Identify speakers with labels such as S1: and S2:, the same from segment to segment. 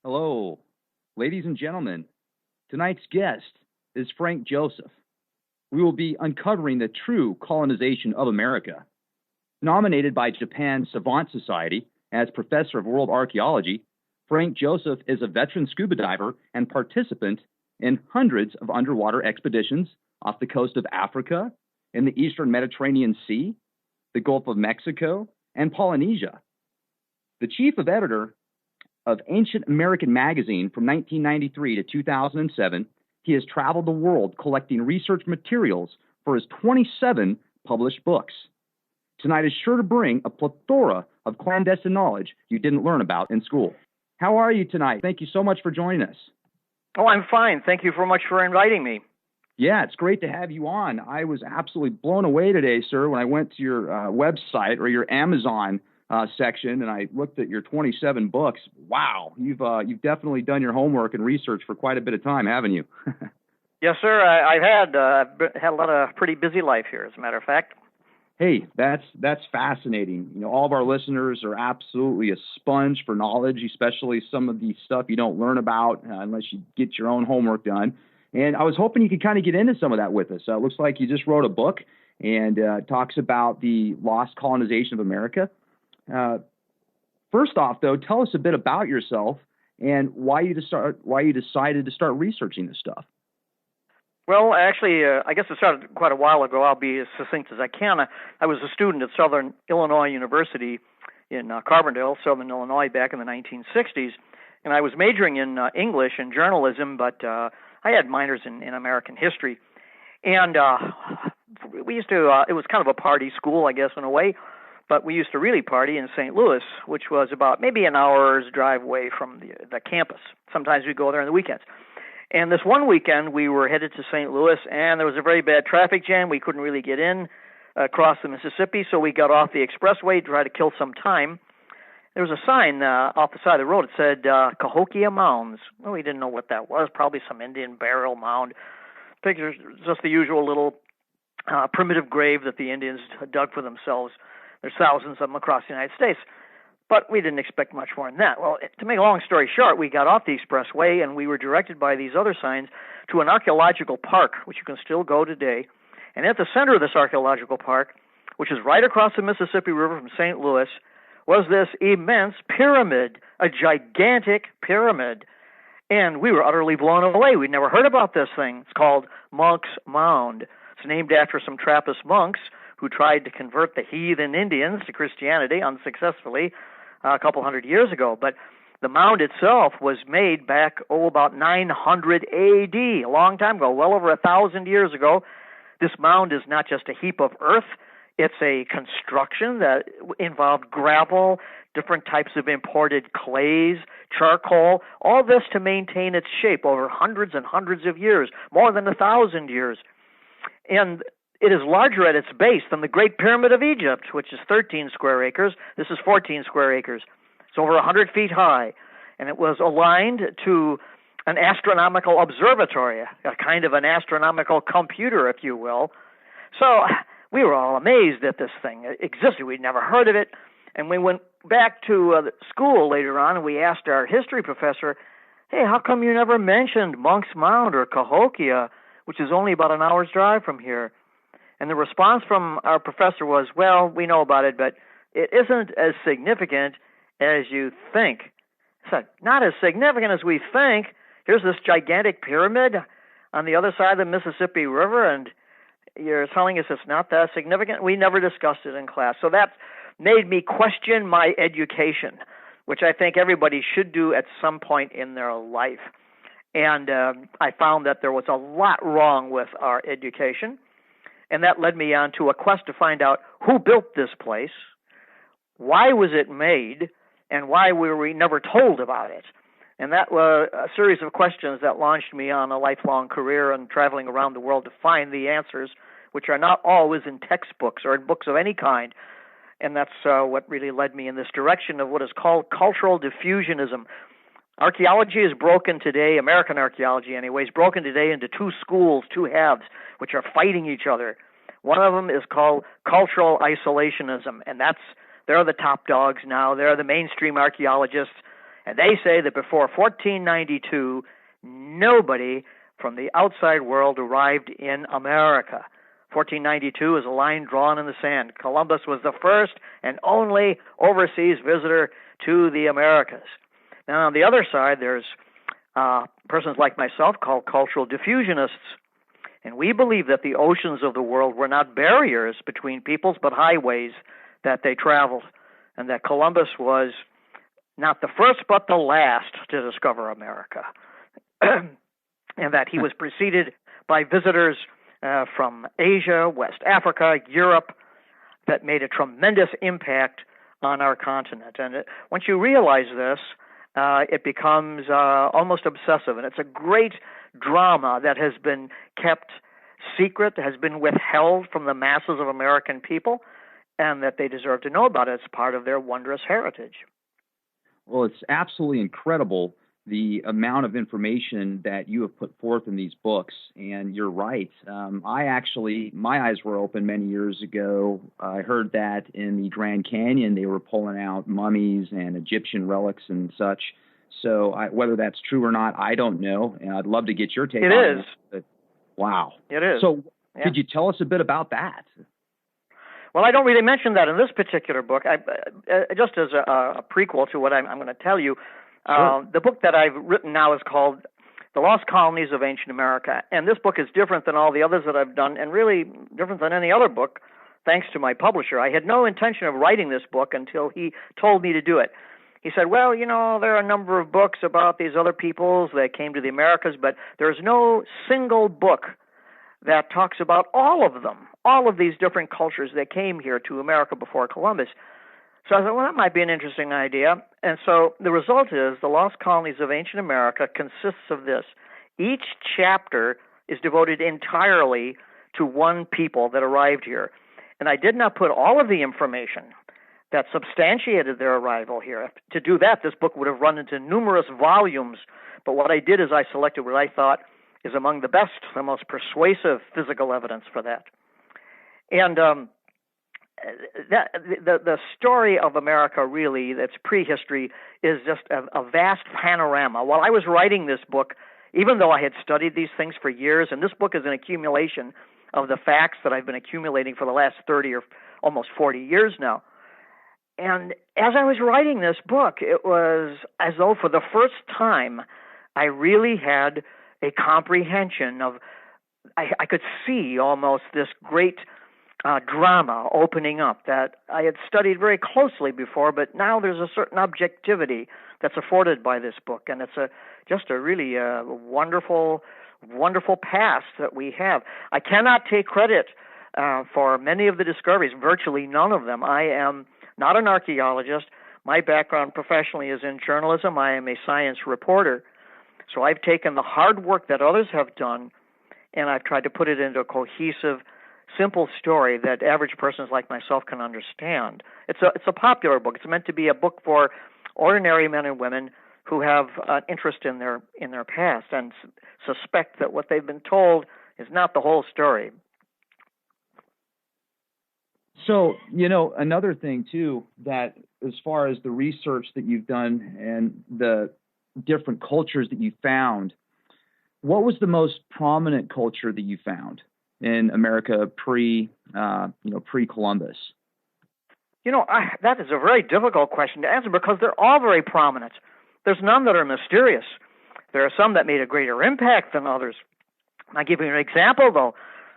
S1: Hello, ladies and gentlemen. Tonight's guest is Frank Joseph. We will be uncovering the true colonization of America. Nominated by Japan's Savant Society as Professor of World Archaeology, Frank Joseph is a veteran scuba diver and participant in hundreds of underwater expeditions off the coast of Africa, in the eastern Mediterranean Sea, the Gulf of Mexico, and Polynesia. The chief of editor of Ancient American Magazine from 1993 to 2007, he has traveled the world collecting research materials for his 27 published books. Tonight is sure to bring a plethora of clandestine knowledge you didn't learn about in school. How are you tonight? Thank you so much for joining us.
S2: Oh, I'm fine. Thank you very much for inviting me.
S1: Yeah, it's great to have you on. I was absolutely blown away today, sir, when I went to your website or your Amazon section and I looked at your 27 books. Wow, you've definitely done your homework and research for quite a bit of time, haven't you?
S2: Yes, sir. I've had a lot of pretty busy life here, as a matter of fact.
S1: Hey, that's fascinating. You know, all of our listeners are absolutely a sponge for knowledge, especially some of the stuff you don't learn about unless you get your own homework done. And I was hoping you could kind of get into some of that with us. It looks like you just wrote a book and talks about the lost colonization of America. First off, though, tell us a bit about yourself and why you decided to start researching this stuff.
S2: Well, actually, I guess it started quite a while ago. I'll be as succinct as I can. I was a student at Southern Illinois University in Carbondale, Southern Illinois, back in the 1960s, and I was majoring in English and journalism, but I had minors in American history. And we used to, it was kind of a party school, I guess, in a way, but we used to really party in St. Louis, which was about maybe an hour's drive away from the campus. Sometimes we'd go there on the weekends. And this one weekend, we were headed to St. Louis, and there was a very bad traffic jam. We couldn't really get in across the Mississippi, so we got off the expressway to try to kill some time. There was a sign off the side of the road. It said Cahokia Mounds. Well, we didn't know what that was. Probably some Indian burial mound. Pictures, just the usual little primitive grave that the Indians dug for themselves. There's thousands of them across the United States. But we didn't expect much more than that. Well, to make a long story short, we got off the expressway and we were directed by these other signs to an archaeological park, which you can still go today. And at the center of this archaeological park, which is right across the Mississippi River from St. Louis, was this immense pyramid, a gigantic pyramid. And we were utterly blown away. We'd never heard about this thing. It's called Monk's Mound. It's named after some Trappist monks who tried to convert the heathen Indians to Christianity unsuccessfully a couple hundred years ago. But the mound itself was made back, about 900 A.D., a long time ago, well over 1,000 years ago. This mound is not just a heap of earth. It's a construction that involved gravel, different types of imported clays, charcoal, all this to maintain its shape over hundreds and hundreds of years, more than 1,000 years. And it is larger at its base than the Great Pyramid of Egypt, which is 13 square acres. This is 14 square acres. It's over 100 feet high, and it was aligned to an astronomical observatory, a kind of an astronomical computer, if you will. So we were all amazed that this thing existed. We'd never heard of it, and we went back to school later on, and we asked our history professor, hey, how come you never mentioned Monk's Mound or Cahokia, which is only about an hour's drive from here? And the response from our professor was, well, we know about it, but it isn't as significant as you think. I said, not as significant as we think. Here's this gigantic pyramid on the other side of the Mississippi River, and you're telling us it's not that significant? We never discussed it in class. So that made me question my education, which I think everybody should do at some point in their life. And I found that there was a lot wrong with our education. And that led me on to a quest to find out who built this place, why was it made, and why were we never told about it. And that was a series of questions that launched me on a lifelong career and traveling around the world to find the answers, which are not always in textbooks or in books of any kind. And that's what really led me in this direction of what is called cultural diffusionism. Archaeology is broken today, American archaeology anyway, is broken today into two schools, two halves, which are fighting each other. One of them is called cultural isolationism, and they're the top dogs now. They're the mainstream archaeologists, And they say that before 1492, nobody from the outside world arrived in America. 1492 is a line drawn in the sand. Columbus was the first and only overseas visitor to the Americas. Now, on the other side, there's persons like myself called cultural diffusionists. And we believe that the oceans of the world were not barriers between peoples, but highways that they traveled. And that Columbus was not the first, but the last to discover America. And that he was preceded by visitors from Asia, West Africa, Europe, that made a tremendous impact on our continent. And once you realize this, it becomes almost obsessive. And it's a great drama that has been kept secret, has been withheld from the masses of American people, and that they deserve to know about it. It's part of their wondrous heritage.
S1: Well, it's absolutely incredible, the amount of information that you have put forth in these books. And you're right. My eyes were open many years ago. I heard that in the Grand Canyon, they were pulling out mummies and Egyptian relics and such. So whether that's true or not, I don't know. And I'd love to get your take on it.
S2: It is.
S1: But, wow.
S2: It is.
S1: So
S2: yeah.
S1: Could you tell us a bit about that?
S2: Well, I don't really mention that in this particular book. Just as a prequel to what I'm going to tell you,
S1: Sure.
S2: The book that I've written now is called The Lost Colonies of Ancient America. And this book is different than all the others that I've done, and really different than any other book, thanks to my publisher. I had no intention of writing this book until he told me to do it. He said, well, there are a number of books about these other peoples that came to the Americas, but there's no single book that talks about all of them, all of these different cultures that came here to America before Columbus. So I thought, well, that might be an interesting idea. And so the result is The Lost Colonies of Ancient America consists of this. Each chapter is devoted entirely to one people that arrived here. And I did not put all of the information that substantiated their arrival here. To do that, this book would have run into numerous volumes. But what I did is I selected what I thought is among the best, the most persuasive physical evidence for that. And the story of America, really, that's prehistory, is just a vast panorama. While I was writing this book, even though I had studied these things for years, and this book is an accumulation of the facts that I've been accumulating for the last 30 or almost 40 years now. And as I was writing this book, it was as though for the first time I really had a comprehension of, I could see almost this great drama opening up that I had studied very closely before, but now there's a certain objectivity that's afforded by this book, and it's just a really wonderful past that we have. I cannot take credit for many of the discoveries, virtually none of them. I am not an archaeologist. My background professionally is in journalism. I am a science reporter. So I've taken the hard work that others have done, and I've tried to put it into a cohesive, simple story that average persons like myself can understand. It's a popular book. It's meant to be a book for ordinary men and women who have an interest in their past and suspect that what they've been told is not the whole story.
S1: So, another thing, too, that as far as the research that you've done and the different cultures that you found, what was the most prominent culture that you found in America pre-Columbus?
S2: That is a very difficult question to answer because they're all very prominent. There's none that are mysterious. There are some that made a greater impact than others. I'll give you an example, though.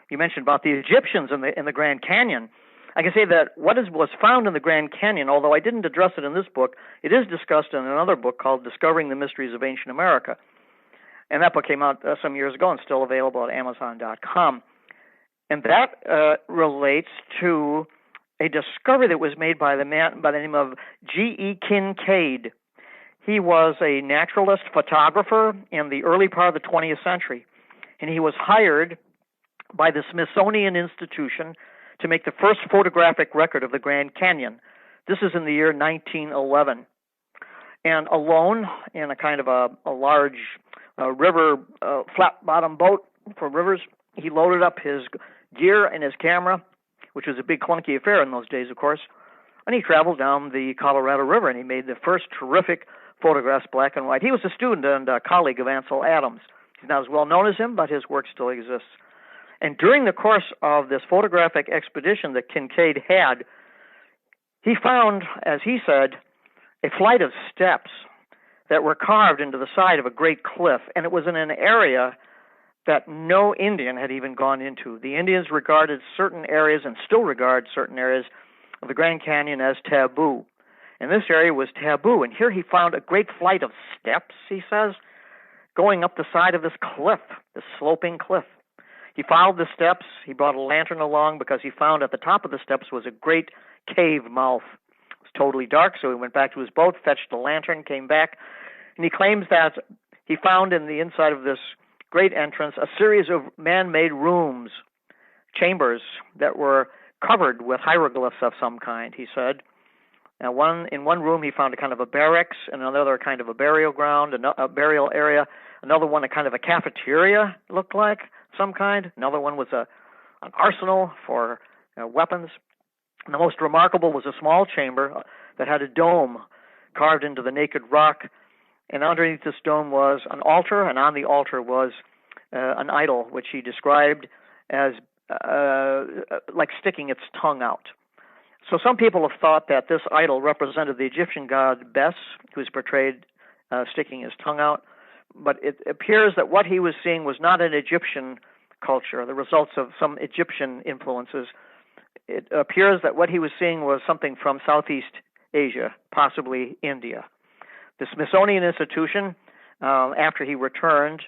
S2: You mentioned about the Egyptians in the Grand Canyon. I can say that what was found in the Grand Canyon, although I didn't address it in this book, it is discussed in another book called Discovering the Mysteries of Ancient America. And that book came out some years ago and still available at Amazon.com. And that relates to a discovery that was made by the man by the name of G.E. Kincaid. He was a naturalist photographer in the early part of the 20th century, and he was hired by the Smithsonian Institution to make the first photographic record of the Grand Canyon. This is in the year 1911. And alone in a kind of a large river, flat-bottom boat for rivers, he loaded up his gear and his camera, which was a big clunky affair in those days, of course, and he traveled down the Colorado River, and he made the first terrific photographs, black and white. He was a student and a colleague of Ansel Adams. He's not as well known as him, but his work still exists. And during the course of this photographic expedition that Kincaid had, he found, as he said, a flight of steps that were carved into the side of a great cliff, and it was in an area that no Indian had even gone into. The Indians regarded certain areas, and still regard certain areas, of the Grand Canyon as taboo. And this area was taboo, and here he found a great flight of steps, he says, going up the side of this cliff, this sloping cliff. He followed the steps. He brought a lantern along because he found at the top of the steps was a great cave mouth. It was totally dark, so he went back to his boat, fetched the lantern, came back, and he claims that he found in the inside of this great entrance a series of man-made rooms, chambers that were covered with hieroglyphs of some kind, he said. Now, in one room he found a kind of a barracks, and another kind of a burial ground, a burial area. Another one a kind of a cafeteria, looked like, some kind. Another one was an arsenal for weapons. And the most remarkable was a small chamber that had a dome carved into the naked rock, and underneath this dome was an altar, and on the altar was an idol, which he described as like sticking its tongue out. So some people have thought that this idol represented the Egyptian god Bes, who is portrayed sticking his tongue out. But it appears that what he was seeing was not an Egyptian culture, the results of some Egyptian influences. It appears that what he was seeing was something from Southeast Asia, possibly India. The Smithsonian Institution, after he returned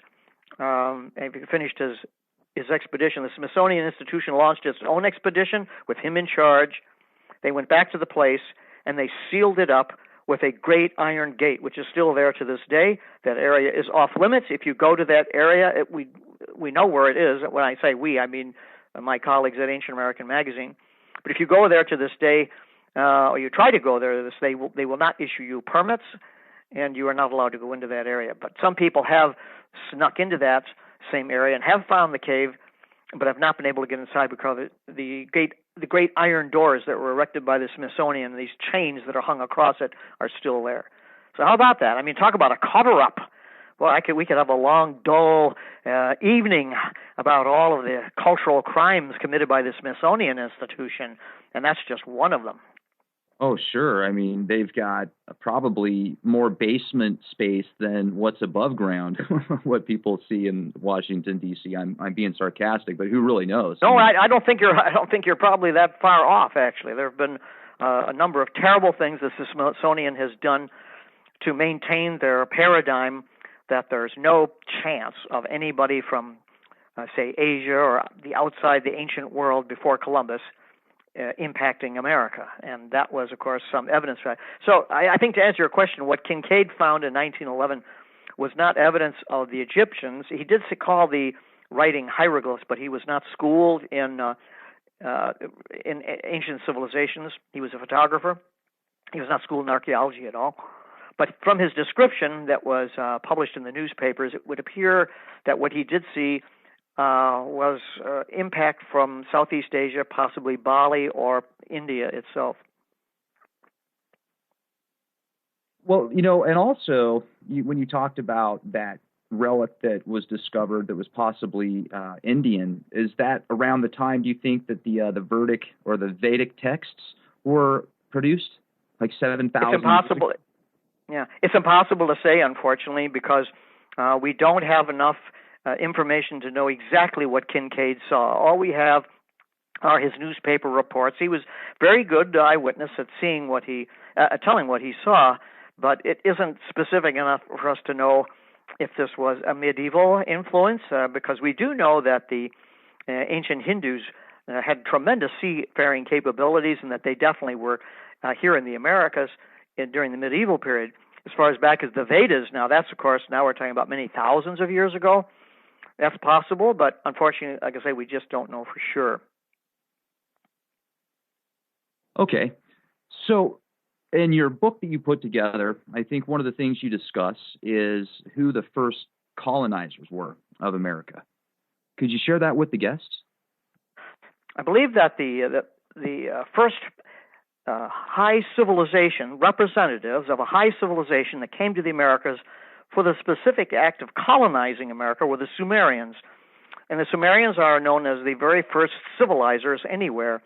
S2: and finished his expedition, the Smithsonian Institution launched its own expedition with him in charge. They went back to the place, and they sealed it up with a great iron gate, which is still there to this day. That area is off limits. If you go to that area, we know where it is. When I say we, I mean my colleagues at Ancient American Magazine. But if you go there to this day, or you try to go there to this day, they will not issue you permits, and you are not allowed to go into that area. But some people have snuck into that same area and have found the cave, but have not been able to get inside because the great iron doors that were erected by the Smithsonian, these chains that are hung across it, are still there. So how about that? I mean, talk about a cover-up. Well, we could have a long, dull evening about all of the cultural crimes committed by the Smithsonian Institution, and that's just one of them.
S1: Oh, sure. I mean, they've got probably more basement space than what's above ground, what people see in Washington, D.C. I'm being sarcastic, but who really knows?
S2: No, I don't think you're probably that far off, actually. There have been a number of terrible things that the Smithsonian has done to maintain their paradigm that there's no chance of anybody from, say, Asia or outside the ancient world before Columbus impacting America. And that was, of course, some evidence for that. So I think to answer your question, what Kincaid found in 1911 was not evidence of the Egyptians. He did call the writing hieroglyphs, but he was not schooled in ancient civilizations. He was a photographer. He was not schooled in archaeology at all. But from his description that was published in the newspapers, it would appear that what he did see was impact from Southeast Asia, possibly Bali or India itself.
S1: Well, and also when you talked about that relic that was discovered that was possibly Indian, is that around the time, do you think, that the Vedic or the Vedic texts were produced, like 7,000?
S2: It's impossible. Yeah, it's impossible to say, unfortunately, because we don't have enough information to know exactly what Kincaid saw. All we have are his newspaper reports. He was very good eyewitness at seeing telling what he saw, but it isn't specific enough for us to know if this was a medieval influence, because we do know that the ancient Hindus had tremendous seafaring capabilities, and that they definitely were here in the Americas during the medieval period. As far as back as the Vedas, now that's, of course, now we're talking about many thousands of years ago. That's possible, but unfortunately, like I say, we just don't know for sure.
S1: Okay. So in your book that you put together, I think one of the things you discuss is who the first colonizers were of America. Could you share that with the guests?
S2: I believe that the first high civilization, representatives of a high civilization that came to the Americas for the specific act of colonizing America were the Sumerians. And the Sumerians are known as the very first civilizers anywhere.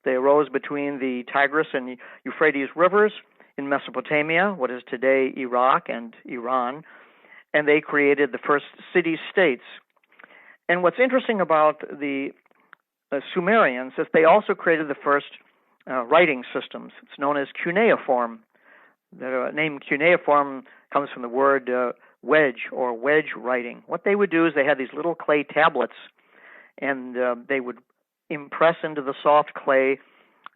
S2: They arose between the Tigris and Euphrates rivers in Mesopotamia, what is today Iraq and Iran, and they created the first city-states. And what's interesting about the Sumerians is they also created the first writing systems. It's known as cuneiform. The name cuneiform comes from the word wedge or wedge writing. What they would do is they had these little clay tablets, and they would impress into the soft clay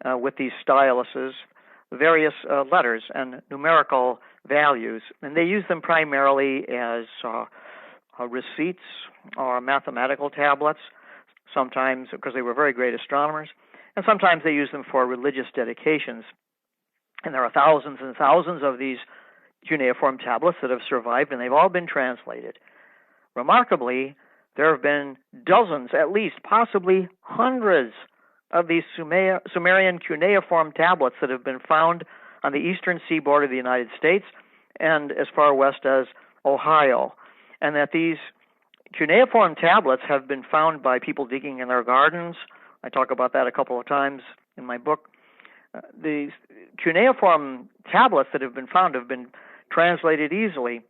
S2: with these styluses various letters and numerical values. And they used them primarily as receipts or mathematical tablets, sometimes because they were very great astronomers, and sometimes they used them for religious dedications. And there are thousands and thousands of these cuneiform tablets that have survived, and they've all been translated. Remarkably, there have been dozens, at least, possibly hundreds of these Sumerian cuneiform tablets that have been found on the eastern seaboard of the United States and as far west as Ohio. And that these cuneiform tablets have been found by people digging in their gardens. I talk about that a couple of times in my book. The cuneiform tablets that have been found have been translated easily.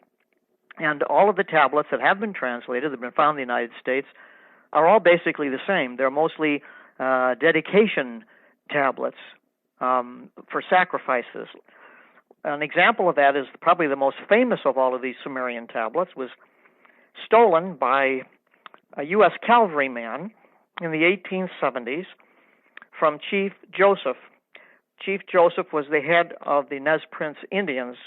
S2: And all of the tablets that have been translated, that have been found in the United States, are all basically the same. They're mostly dedication tablets for sacrifices. An example of that is probably the most famous of all of these Sumerian tablets was stolen by a U.S. cavalryman in the 1870s from Chief Joseph. Chief Joseph was the head of the Nez Prince Indians,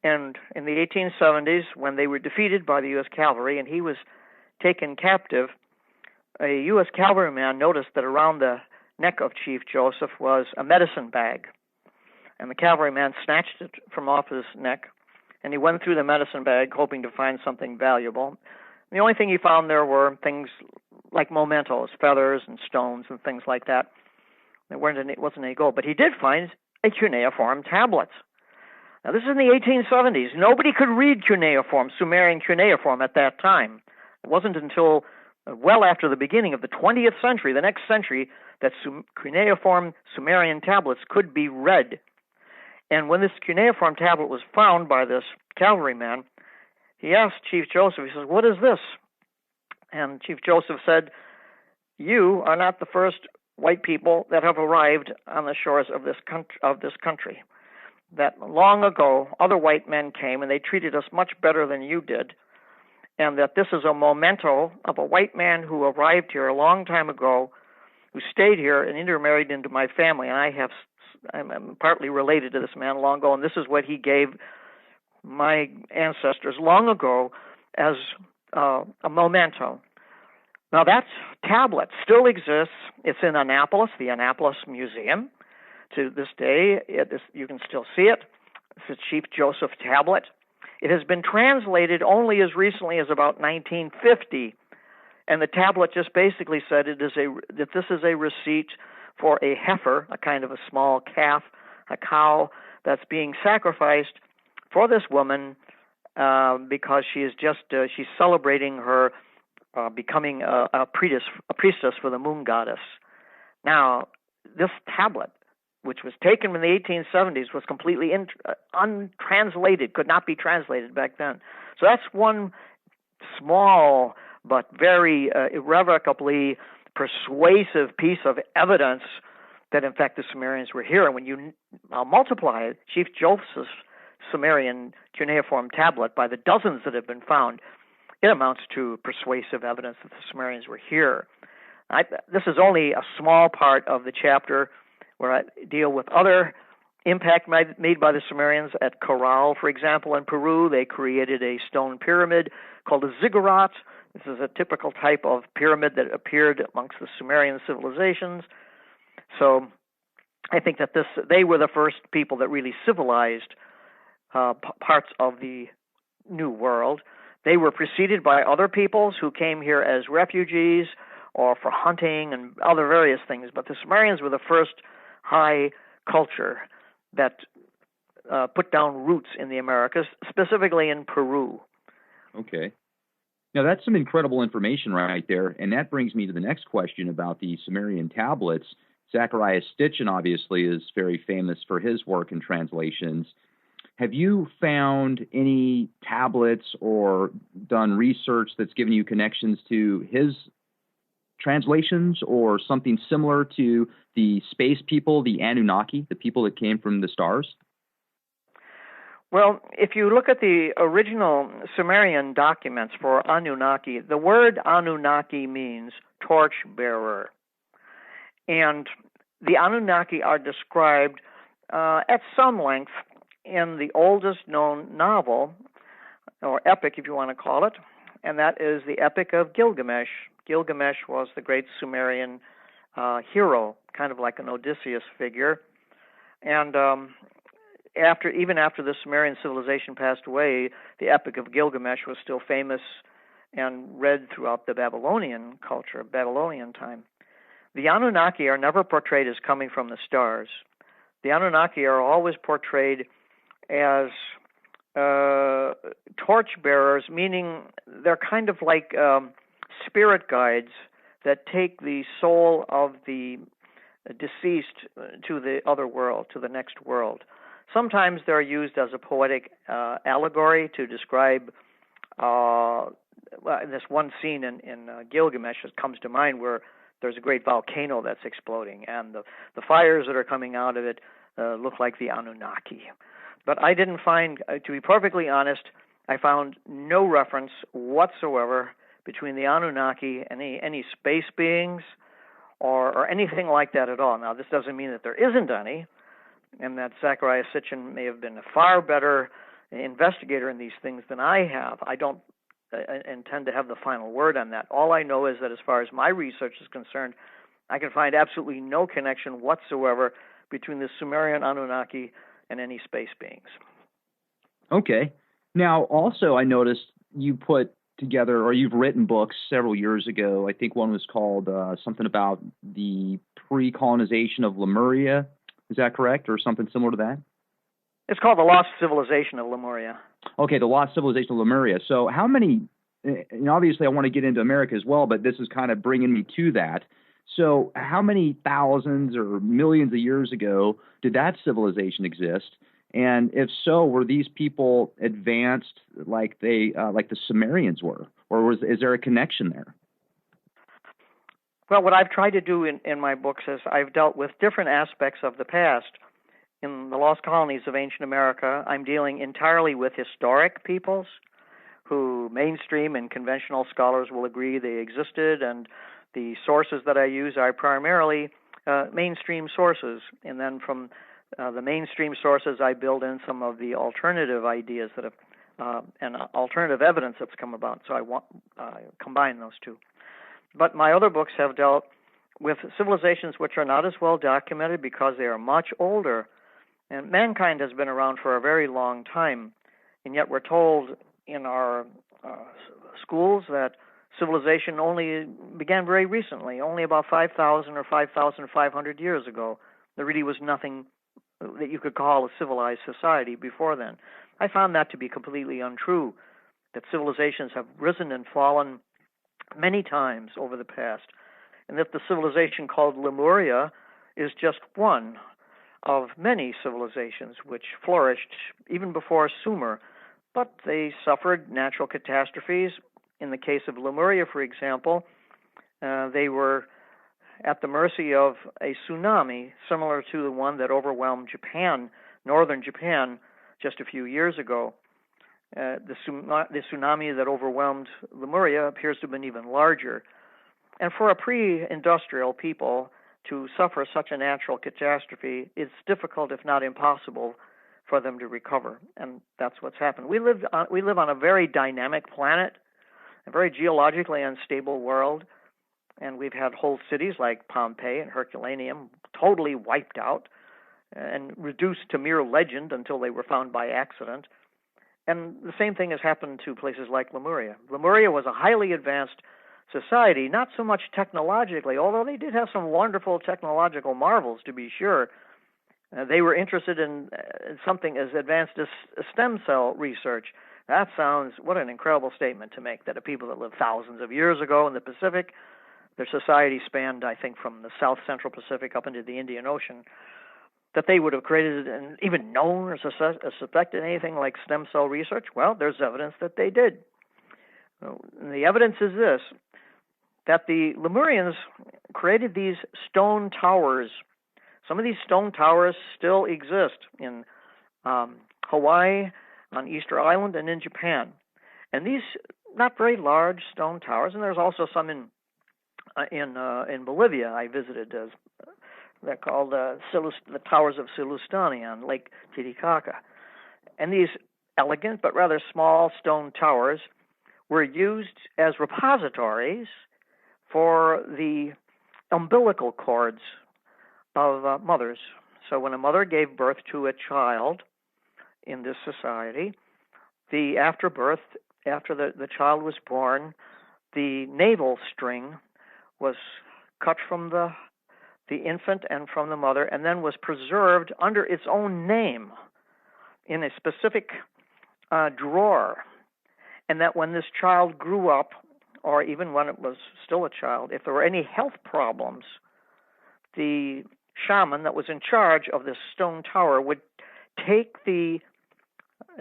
S2: and in the 1870s, when they were defeated by the U.S. cavalry and he was taken captive, a U.S. cavalryman noticed that around the neck of Chief Joseph was a medicine bag. And the cavalryman snatched it from off his neck, and he went through the medicine bag hoping to find something valuable. The only thing he found there were things like mementos, feathers and stones and things like that. There wasn't any gold, but he did find a cuneiform tablet. Now, this is in the 1870s. Nobody could read cuneiform, Sumerian cuneiform, at that time. It wasn't until well after the beginning of the 20th century, the next century, that cuneiform Sumerian tablets could be read. And when this cuneiform tablet was found by this cavalryman, he asked Chief Joseph, he says, "What is this?" And Chief Joseph said, "You are not the first white people that have arrived on the shores of this country. That long ago, other white men came and they treated us much better than you did, and that this is a memento of a white man who arrived here a long time ago, who stayed here and intermarried into my family, and I'm partly related to this man long ago, and this is what he gave my ancestors long ago as a memento." Now, that tablet still exists. It's in Annapolis, the Annapolis Museum. To this day, you can still see it. It's a Chief Joseph tablet. It has been translated only as recently as about 1950, and the tablet just basically said that this is a receipt for a heifer, a kind of a small calf, a cow that's being sacrificed for this woman because she's celebrating her becoming a priestess for the moon goddess. Now, this tablet, which was taken in the 1870s, was completely untranslated, could not be translated back then. So that's one small but very irrevocably persuasive piece of evidence that, in fact, the Sumerians were here. And when you multiply Chief Joseph's Sumerian cuneiform tablet by the dozens that have been found, it amounts to persuasive evidence that the Sumerians were here. This is only a small part of the chapter where I deal with other impact made by the Sumerians. At Corral, for example, in Peru, they created a stone pyramid called a ziggurat. This is a typical type of pyramid that appeared amongst the Sumerian civilizations. So I think that they were the first people that really civilized parts of the New World. They were preceded by other peoples who came here as refugees or for hunting and other various things. But the Sumerians were the first high culture that put down roots in the Americas, specifically in Peru.
S1: Okay. Now, that's some incredible information right there, and that brings me to the next question about the Sumerian tablets. Zacharias Stitchin obviously is very famous for his work and translations. Have you found any tablets or done research that's given you connections to his translations or something similar to the space people, the Anunnaki, the people that came from the stars?
S2: Well, if you look at the original Sumerian documents for Anunnaki, the word Anunnaki means torchbearer. And the Anunnaki are described at some length in the oldest known novel, or epic if you want to call it, and that is the Epic of Gilgamesh. Gilgamesh was the great Sumerian hero, kind of like an Odysseus figure. And even after the Sumerian civilization passed away, the Epic of Gilgamesh was still famous and read throughout the Babylonian culture, Babylonian time. The Anunnaki are never portrayed as coming from the stars. The Anunnaki are always portrayed as torchbearers, meaning they're kind of like spirit guides that take the soul of the deceased to the other world, to the next world. Sometimes they're used as a poetic allegory to describe this one scene in Gilgamesh that comes to mind where there's a great volcano that's exploding, and the fires that are coming out of it look like the Anunnaki. But I didn't find, to be perfectly honest, I found no reference whatsoever between the Anunnaki and any space beings or anything like that at all. Now, this doesn't mean that there isn't any, and that Zacharias Sitchin may have been a far better investigator in these things than I have. I don't intend to have the final word on that. All I know is that as far as my research is concerned, I can find absolutely no connection whatsoever between the Sumerian Anunnaki and any space beings.
S1: Okay. Now, also, I noticed you put together, or you've written books several years ago. I think one was called something about the pre-colonization of Lemuria. Is that correct, or something similar to that?
S2: It's called The Lost Civilization of Lemuria.
S1: Okay, The Lost Civilization of Lemuria. So how many, and obviously I want to get into America as well, but this is kind of bringing me to that. So how many thousands or millions of years ago did that civilization exist? And if so, were these people advanced like like the Sumerians were, or is there a connection there?
S2: Well, what I've tried to do in my books is I've dealt with different aspects of the past. In The Lost Colonies of Ancient America, I'm dealing entirely with historic peoples who mainstream and conventional scholars will agree they existed, and the sources that I use are primarily mainstream sources. And then from the mainstream sources, I build in some of the alternative ideas that have and alternative evidence that's come about. So I want combine those two. But my other books have dealt with civilizations which are not as well documented because they are much older. And mankind has been around for a very long time, and yet we're told in our schools that civilization only began very recently, only about 5,000 or 5,500 years ago. There really was nothing that you could call a civilized society before then. I found that to be completely untrue, that civilizations have risen and fallen many times over the past, and that the civilization called Lemuria is just one of many civilizations which flourished even before Sumer, but they suffered natural catastrophes. In the case of Lemuria, for example, they were at the mercy of a tsunami similar to the one that overwhelmed Japan, northern Japan, just a few years ago. The tsunami that overwhelmed Lemuria appears to have been even larger. And for a pre-industrial people to suffer such a natural catastrophe, it's difficult, if not impossible, for them to recover. And that's what's happened. We live on a very dynamic planet, a very geologically unstable world, and we've had whole cities like Pompeii and Herculaneum totally wiped out and reduced to mere legend until they were found by accident. And the same thing has happened to places like Lemuria. Lemuria was a highly advanced society, not so much technologically, although they did have some wonderful technological marvels, to be sure. They were interested in something as advanced as stem cell research. That sounds, what an incredible statement to make, that a people that lived thousands of years ago in the Pacific, their society spanned, I think, from the south central Pacific up into the Indian Ocean, that they would have created and even known or suspected anything like stem cell research. Well, there's evidence that they did. And the evidence is this, that the Lemurians created these stone towers. Some of these stone towers still exist in Hawaii, on Easter Island, and in Japan. And these not very large stone towers, and there's also some in Bolivia I visited. They're called the Towers of Silustani on Lake Titicaca. And these elegant but rather small stone towers were used as repositories for the umbilical cords of mothers. So when a mother gave birth to a child in this society, after birth, after the child was born, the navel string was cut from the infant and from the mother, and then was preserved under its own name in a specific drawer. And that when this child grew up, or even when it was still a child, if there were any health problems, the shaman that was in charge of this stone tower would take the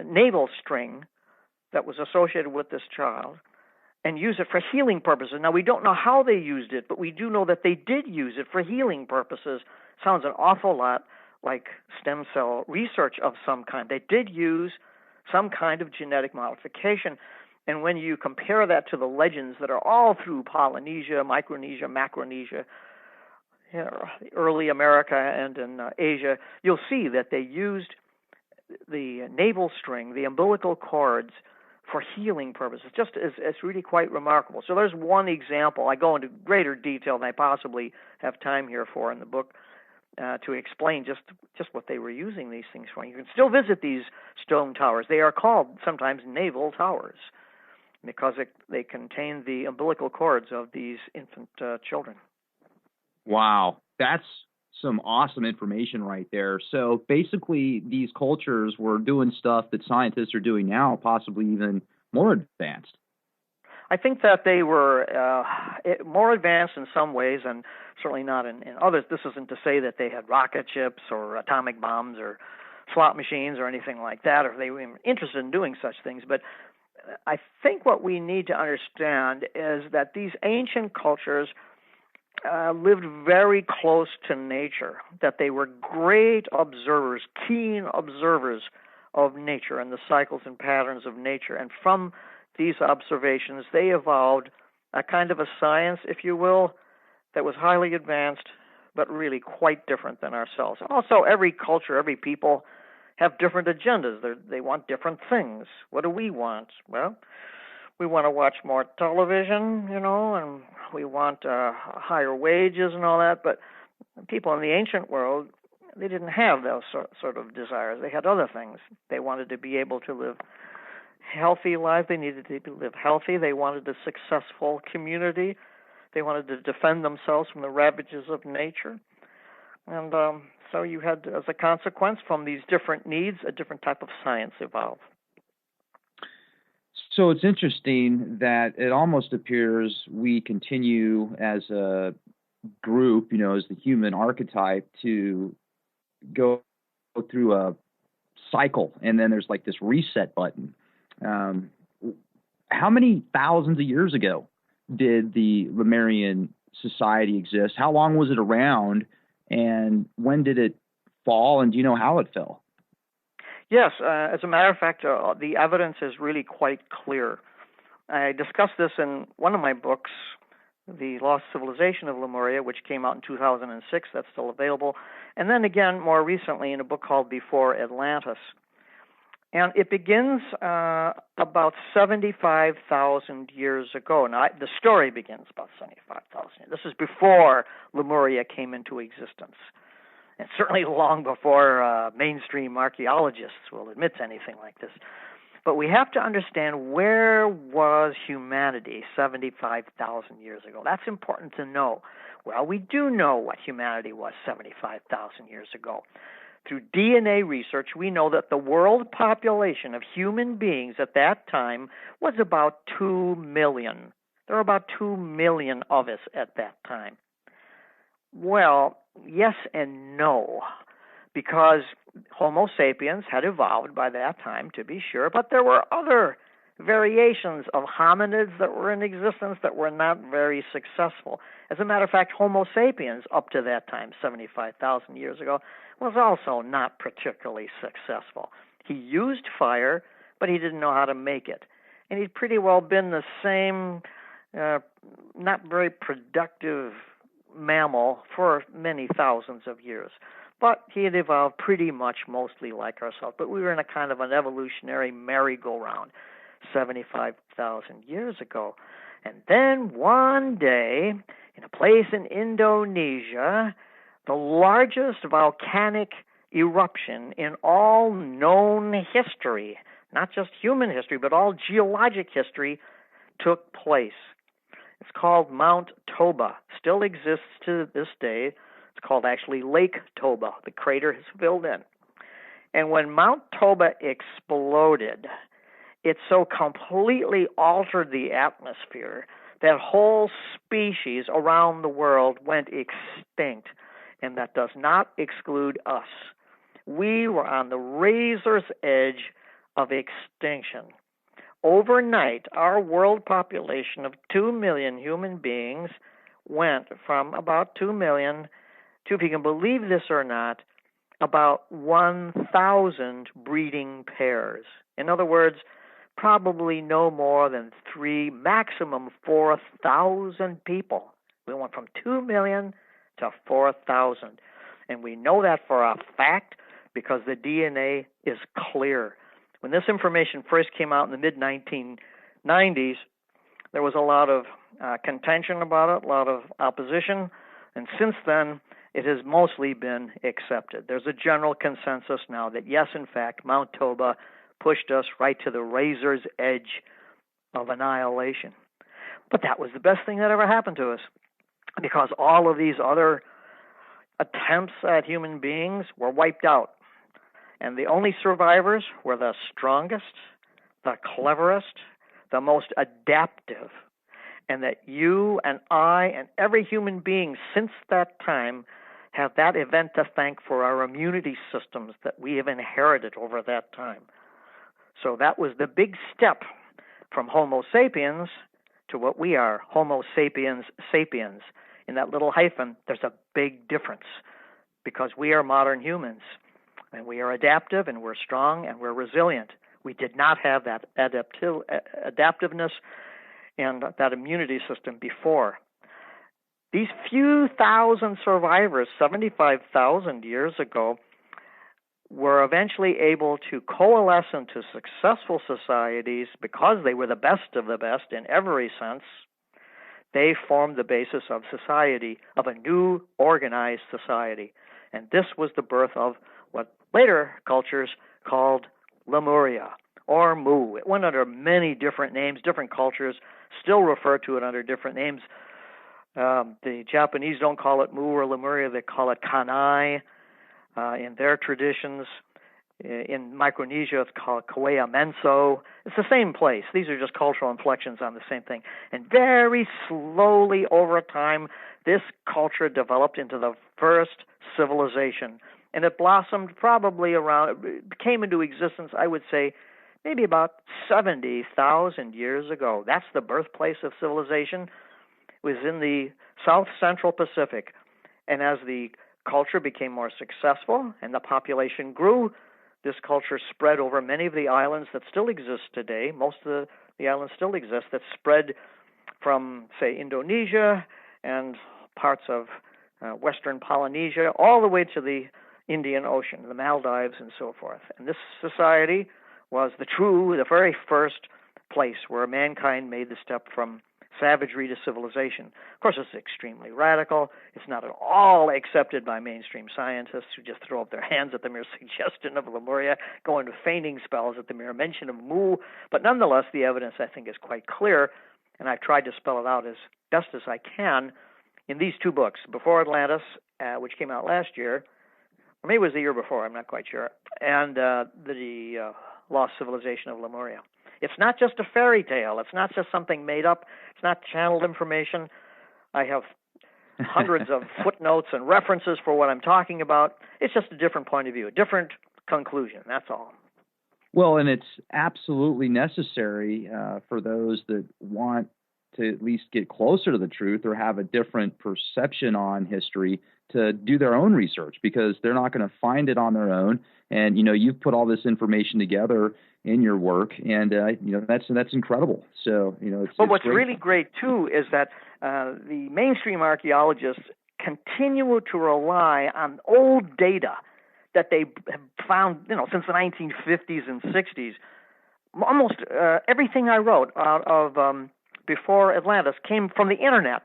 S2: navel string that was associated with this child and use it for healing purposes. Now, we don't know how they used it, but we do know that they did use it for healing purposes. Sounds an awful lot like stem cell research of some kind. They did use some kind of genetic modification. And when you compare that to the legends that are all through Polynesia, Micronesia, Macronesia, early America, and in Asia, you'll see that they used the navel string, the umbilical cords, for healing purposes. It's really quite remarkable. So there's one example. I go into greater detail than I possibly have time here for in the book to explain just what they were using these things for. You can still visit these stone towers. They are called sometimes navel towers because they contain the umbilical cords of these infant children.
S1: Wow, that's some awesome information right there. So basically, these cultures were doing stuff that scientists are doing now, possibly even more advanced.
S2: I think that they were more advanced in some ways, and certainly not in others. This isn't to say that they had rocket ships or atomic bombs or slot machines or anything like that, or they were interested in doing such things. But I think what we need to understand is that these ancient cultures lived very close to nature, that they were great observers, keen observers of nature and the cycles and patterns of nature. And from these observations, they evolved a kind of a science, if you will, that was highly advanced, but really quite different than ourselves. Also, every culture, every people have different agendas. They want different things. What do we want? Well, we want to watch more television, and we want higher wages and all that. But people in the ancient world, they didn't have those sort of desires. They had other things. They wanted to be able to live healthy lives. They needed to live healthy. They wanted a successful community. They wanted to defend themselves from the ravages of nature. And so you had, as a consequence, from these different needs, a different type of science evolved.
S1: So it's interesting that it almost appears we continue as a group, as the human archetype, to go through a cycle, and then there's like this reset button. How many thousands of years ago did the Lemurian society exist? How long was it around, and when did it fall, and do you know how it fell?
S2: Yes, as a matter of fact, the evidence is really quite clear. I discussed this in one of my books, The Lost Civilization of Lemuria, which came out in 2006. That's still available. And then again, more recently, in a book called Before Atlantis. And it begins about 75,000 years ago. Now, the story begins about 75,000 years. This is before Lemuria came into existence. And certainly long before mainstream archaeologists will admit to anything like this. But we have to understand, where was humanity 75,000 years ago? That's important to know. Well, we do know what humanity was 75,000 years ago. through DNA research, we know that the world population of human beings at that time was about 2 million. There were about 2 million of us at that time. Well, yes and no, because Homo sapiens had evolved by that time, to be sure, but there were other variations of hominids that were in existence that were not very successful. As a matter of fact, Homo sapiens, up to that time, 75,000 years ago, was also not particularly successful. He used fire, but he didn't know how to make it. And he'd pretty well been the same, not very productive mammal for many thousands of years. But he had evolved pretty much mostly like ourselves. But we were in a kind of an evolutionary merry-go-round 75,000 years ago. And then one day, in a place in Indonesia, the largest volcanic eruption in all known history, not just human history, but all geologic history, took place. It's called Mount Toba. Still exists to this day. It's called actually Lake Toba. The crater has filled in. And when Mount Toba exploded, it so completely altered the atmosphere that whole species around the world went extinct. And that does not exclude us. We were on the razor's edge of extinction. Overnight, our world population of 2 million human beings went from about 2 million to, if you can believe this or not, about 1,000 breeding pairs. In other words, probably no more than 3, maximum 4,000 people. We went from 2 million to 4,000. And we know that for a fact because the DNA is clear. When this information first came out in the mid-1990s, there was a lot of contention about it, a lot of opposition, and since then, it has mostly been accepted. There's a general consensus now that, yes, in fact, Mount Toba pushed us right to the razor's edge of annihilation. But that was the best thing that ever happened to us, because all of these other attempts at human beings were wiped out. And the only survivors were the strongest, the cleverest, the most adaptive. And that you and I and every human being since that time have that event to thank for our immunity systems that we have inherited over that time. So that was the big step from Homo sapiens to what we are, Homo sapiens sapiens. In that little hyphen, there's a big difference because we are modern humans. And we are adaptive, and we're strong, and we're resilient. We did not have that adaptiveness and that immunity system before. These few thousand survivors, 75,000 years ago, were eventually able to coalesce into successful societies because they were the best of the best in every sense. They formed the basis of society, of a new organized society. And this was the birth of what later cultures called Lemuria or Mu. It went under many different names. Different cultures still refer to it under different names. The Japanese don't call it Mu or Lemuria. They call it Kanai in their traditions. In Micronesia, it's called Kauai Menso. It's the same place. These are just cultural inflections on the same thing. And very slowly over time, this culture developed into the first civilization. And it blossomed probably it came into existence, I would say, maybe about 70,000 years ago. That's the birthplace of civilization. It was in the South Central Pacific. And as the culture became more successful and the population grew, this culture spread over many of the islands that still exist today. Most of the islands still exist that spread from, say, Indonesia and parts of Western Polynesia all the way to the Indian Ocean, the Maldives, and so forth. And this society was the very first place where mankind made the step from savagery to civilization. Of course, it's extremely radical. It's not at all accepted by mainstream scientists who just throw up their hands at the mere suggestion of Lemuria, go into fainting spells at the mere mention of Mu. But nonetheless, the evidence, I think, is quite clear, and I've tried to spell it out as best as I can in these two books, Before Atlantis, which came out last year, maybe it was the year before, I'm not quite sure, and the lost civilization of Lemuria. It's not just a fairy tale. It's not just something made up. It's not channeled information. I have hundreds of footnotes and references for what I'm talking about. It's just a different point of view, a different conclusion. That's all.
S1: Well, and it's absolutely necessary for those that want to at least get closer to the truth or have a different perception on history to do their own research, because they're not going to find it on their own. And, you've put all this information together in your work, and, that's incredible. So,
S2: But what's really great, too, is that the mainstream archaeologists continue to rely on old data that they have found, since the 1950s and 60s. Almost everything I wrote out of before Atlantis came from the Internet.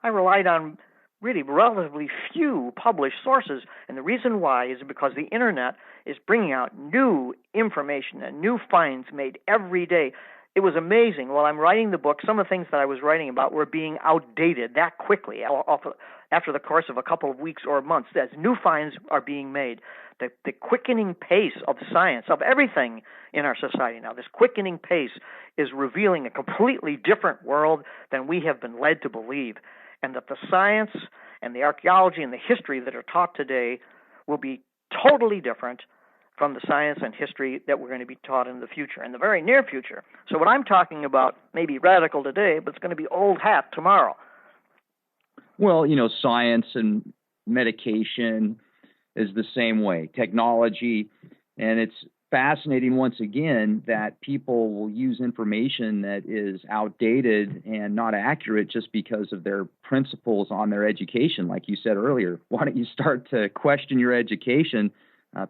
S2: I relied on really relatively few published sources, and the reason why is because the Internet is bringing out new information and new finds made every day. It was amazing. While I'm writing the book, some of the things that I was writing about were being outdated that quickly after the course of a couple of weeks or months, as new finds are being made. The quickening pace of science, of everything in our society now, this quickening pace is revealing a completely different world than we have been led to believe, and that the science and the archaeology and the history that are taught today will be totally different from the science and history that we're going to be taught in the future, in the very near future. So what I'm talking about may be radical today, but it's going to be old hat tomorrow.
S1: Well, science and medication is the same way, technology, and it's fascinating once again that people will use information that is outdated and not accurate just because of their principles on their education. Like you said earlier, why don't you start to question your education?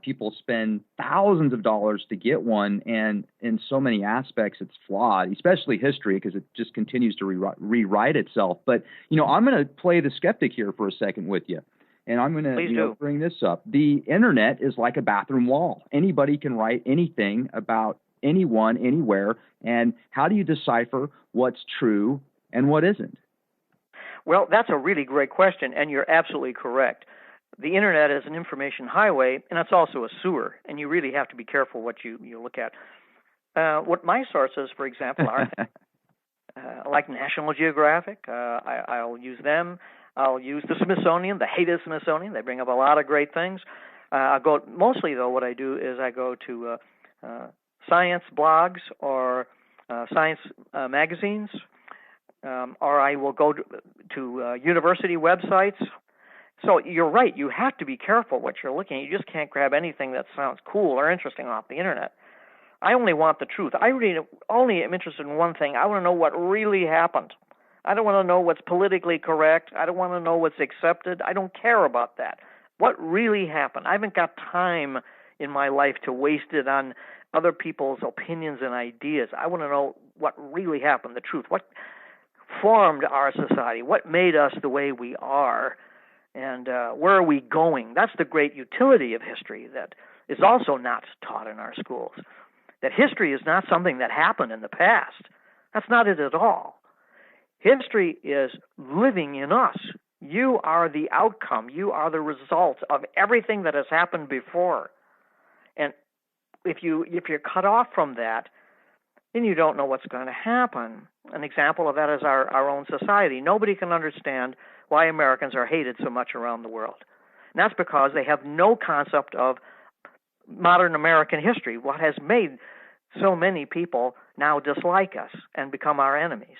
S1: People spend thousands of dollars to get one, and in so many aspects it's flawed, especially history, because it just continues to rewrite itself. But, I'm going to play the skeptic here for a second with you. And I'm going to bring this up. The Internet is like a bathroom wall. Anybody can write anything about anyone, anywhere. And how do you decipher what's true and what isn't?
S2: Well, that's a really great question, and you're absolutely correct. The Internet is an information highway, and it's also a sewer, and you really have to be careful what you look at. What my sources, for example, are like National Geographic. I'll use them. I'll use the Smithsonian, the hated Smithsonian. They bring up a lot of great things. Mostly, though, what I do is I go to science blogs or science magazines, or I will go to university websites. So you're right. You have to be careful what you're looking at. You just can't grab anything that sounds cool or interesting off the Internet. I only want the truth. I really only am interested in one thing. I want to know what really happened. I don't want to know what's politically correct. I don't want to know what's accepted. I don't care about that. What really happened? I haven't got time in my life to waste it on other people's opinions and ideas. I want to know what really happened, the truth. What formed our society? What made us the way we are? And where are we going? That's the great utility of history that is also not taught in our schools. That history is not something that happened in the past. That's not it at all. History is living in us. You are the outcome. You are the result of everything that has happened before. And if you're cut off from that, then you don't know what's going to happen. An example of that is our own society. Nobody can understand why Americans are hated so much around the world. And that's because they have no concept of modern American history, what has made so many people now dislike us and become our enemies.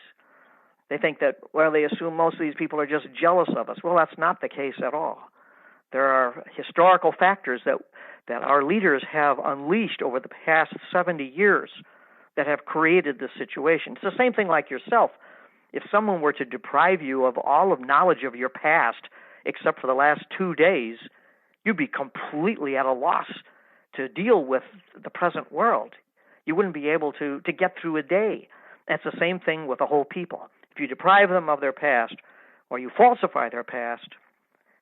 S2: They think that, they assume most of these people are just jealous of us. Well, that's not the case at all. There are historical factors that our leaders have unleashed over the past 70 years that have created this situation. It's the same thing like yourself. If someone were to deprive you of all of knowledge of your past, except for the last 2 days, you'd be completely at a loss to deal with the present world. You wouldn't be able to get through a day. That's the same thing with a whole people. If you deprive them of their past or you falsify their past,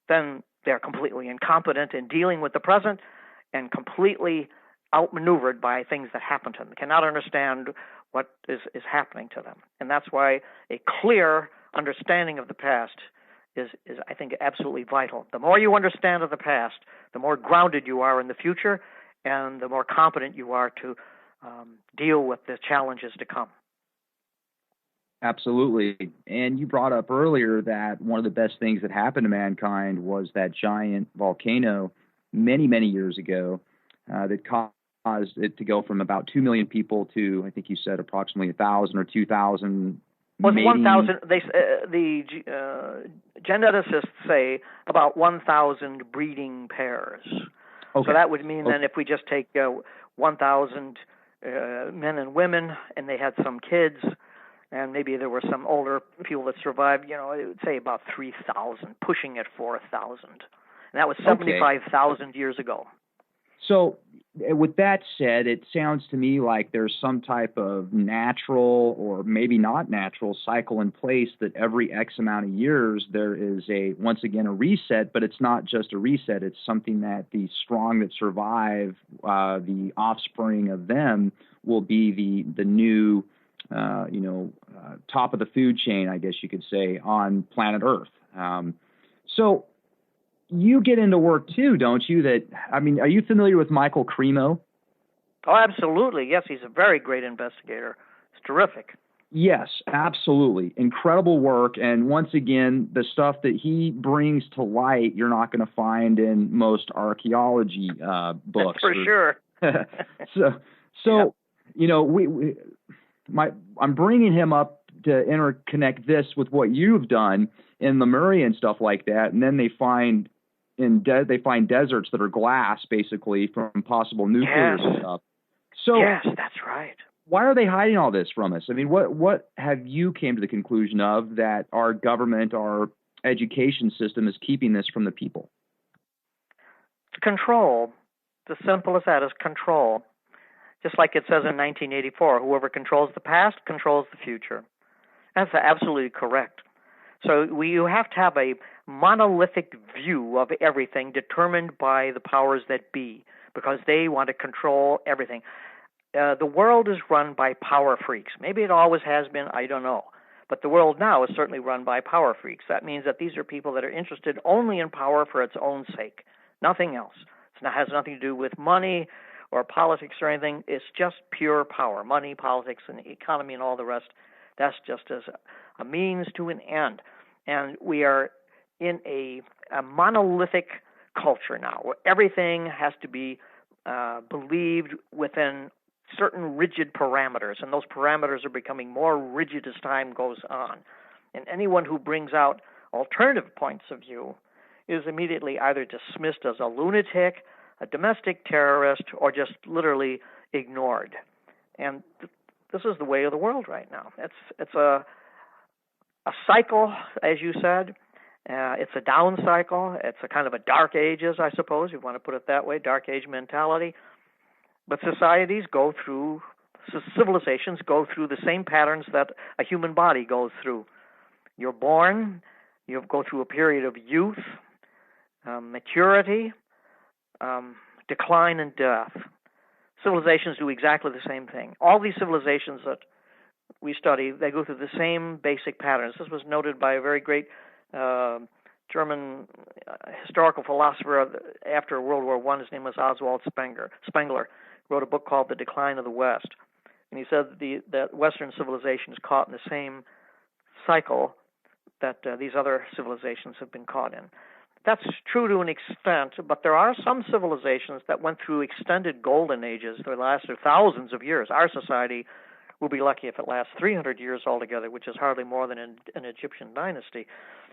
S2: then they're completely incompetent in dealing with the present and completely outmaneuvered by things that happen to them. They cannot understand what is happening to them. And that's why a clear understanding of the past is I think, absolutely vital. The more you understand of the past, the more grounded you are in the future, and the more competent you are to deal with the challenges to come.
S1: Absolutely. And you brought up earlier that one of the best things that happened to mankind was that giant volcano many, many years ago that caused it to go from about 2 million people to, I think you said, approximately 1,000 or 2,000.
S2: Was 1,000? The geneticists say about 1,000 breeding pairs. Okay. So that would mean then if we just take 1,000 men and women, and they had some kids, and maybe there were some older people that survived, it would say about 3,000, pushing at 4,000. And that was 75,000 years ago.
S1: So with that said, it sounds to me like there's some type of natural or maybe not natural cycle in place that every X amount of years there is once again a reset, but it's not just a reset. It's something that the strong that survive, the offspring of them will be the new, top of the food chain, I guess you could say, on planet Earth. So you get into work too, don't you? Are you familiar with Michael Cremo?
S2: Oh, absolutely. Yes, he's a very great investigator. It's terrific.
S1: Yes, absolutely. Incredible work. And once again, the stuff that he brings to light, you're not going to find in most archaeology books.
S2: For sure.
S1: So yeah. I'm bringing him up to interconnect this with what you've done in Lemuria and stuff like that, and then they find deserts that are glass, basically, from possible nuclear stuff. So
S2: yes, that's right.
S1: Why are they hiding all this from us? I mean, what have you came to the conclusion of that our government, our education system is keeping this from the people?
S2: Control. The simple as that is control. Just like it says in 1984, whoever controls the past controls the future. That's absolutely correct. So you have to have a monolithic view of everything determined by the powers that be, because they want to control everything. The world is run by power freaks. Maybe it always has been, I don't know. But the world now is certainly run by power freaks. That means that these are people that are interested only in power for its own sake, nothing else. It has nothing to do with money or politics or anything. It's just pure power. Money, politics, and the economy and all the rest. That's just as a means to an end. And we are in a monolithic culture now, where everything has to be believed within certain rigid parameters, and those parameters are becoming more rigid as time goes on. And anyone who brings out alternative points of view is immediately either dismissed as a lunatic, a domestic terrorist, or just literally ignored. And this is the way of the world right now. It's a cycle, as you said. It's a down cycle. It's a kind of a dark ages, I suppose, if you want to put it that way, dark age mentality. But civilizations go through the same patterns that a human body goes through. You're born, you go through a period of youth, maturity, decline, and death. Civilizations do exactly the same thing. All these civilizations that we study, they go through the same basic patterns. This was noted by a very great German historical philosopher after World War I. His name was Oswald Spengler. Wrote a book called The Decline of the West. And he said that Western civilization is caught in the same cycle that these other civilizations have been caught in. That's true to an extent, but there are some civilizations that went through extended golden ages that lasted thousands of years. Our society will be lucky if it lasts 300 years altogether, which is hardly more than an Egyptian dynasty.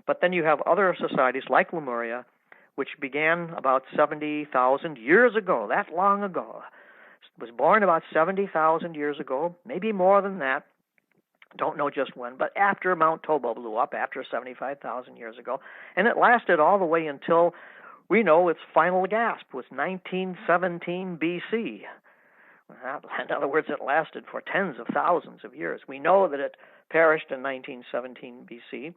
S2: But then you have other societies like Lemuria, which began about 70,000 years ago, that long ago. It was born about 70,000 years ago, maybe more than that. Don't know just when, but after Mount Toba blew up, after 75,000 years ago. And it lasted all the way until we know its final gasp was 1917 BC. In other words, it lasted for tens of thousands of years. We know that it perished in 1917 BC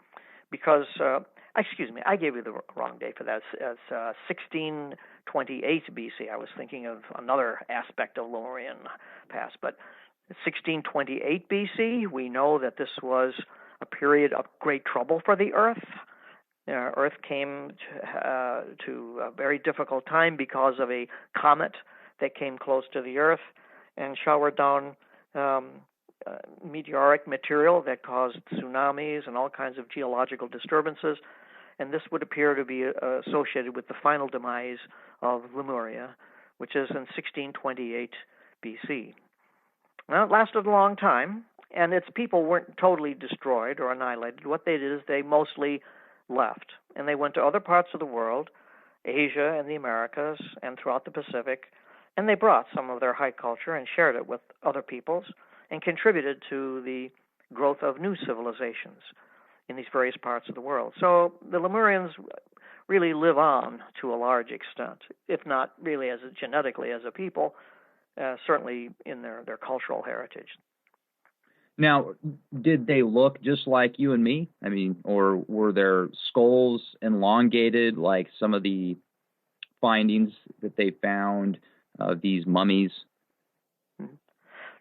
S2: because, I gave you the wrong date for that. It's 1628 BC. I was thinking of another aspect of Lemurian past. But 1628 BC, we know that this was a period of great trouble for the Earth. Earth came to a very difficult time because of a comet that came close to the Earth and showered down meteoric material that caused tsunamis and all kinds of geological disturbances. And this would appear to be associated with the final demise of Lemuria, which is in 1628 BC. Now, it lasted a long time, and its people weren't totally destroyed or annihilated. What they did is they mostly left, and they went to other parts of the world, Asia and the Americas, and throughout the Pacific, and they brought some of their high culture and shared it with other peoples and contributed to the growth of new civilizations in these various parts of the world. So the Lemurians really live on to a large extent, if not really as genetically as a people, certainly in their cultural heritage.
S1: Now, did they look just like you and me? I mean, or were their skulls elongated like some of the findings that they found of these mummies?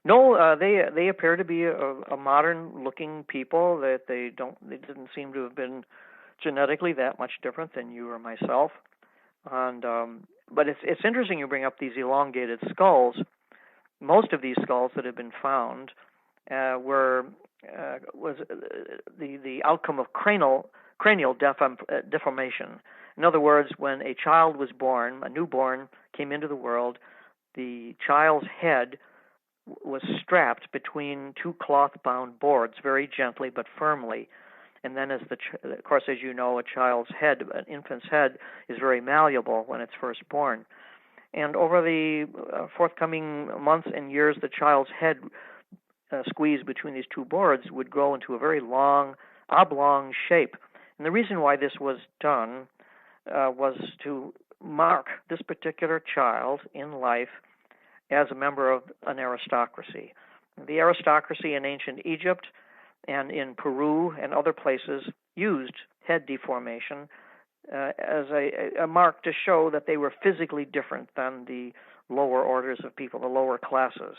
S2: No, they appear to be a modern-looking people. That they didn't seem to have been genetically that much different than you or myself. And but it's interesting you bring up these elongated skulls. Most of these skulls that have been found was the outcome of cranial deformation. In other words, when a child was born, a newborn came into the world, the child's head was strapped between two cloth-bound boards very gently but firmly. And then, of course, as you know, an infant's head is very malleable when it's first born. And over the forthcoming months and years, the child's head squeezed between these two boards would grow into a very long, oblong shape. And the reason why this was done was to mark this particular child in life as a member of an aristocracy. The aristocracy in ancient Egypt and in Peru and other places used head deformation as a mark to show that they were physically different than the lower orders of people, the lower classes.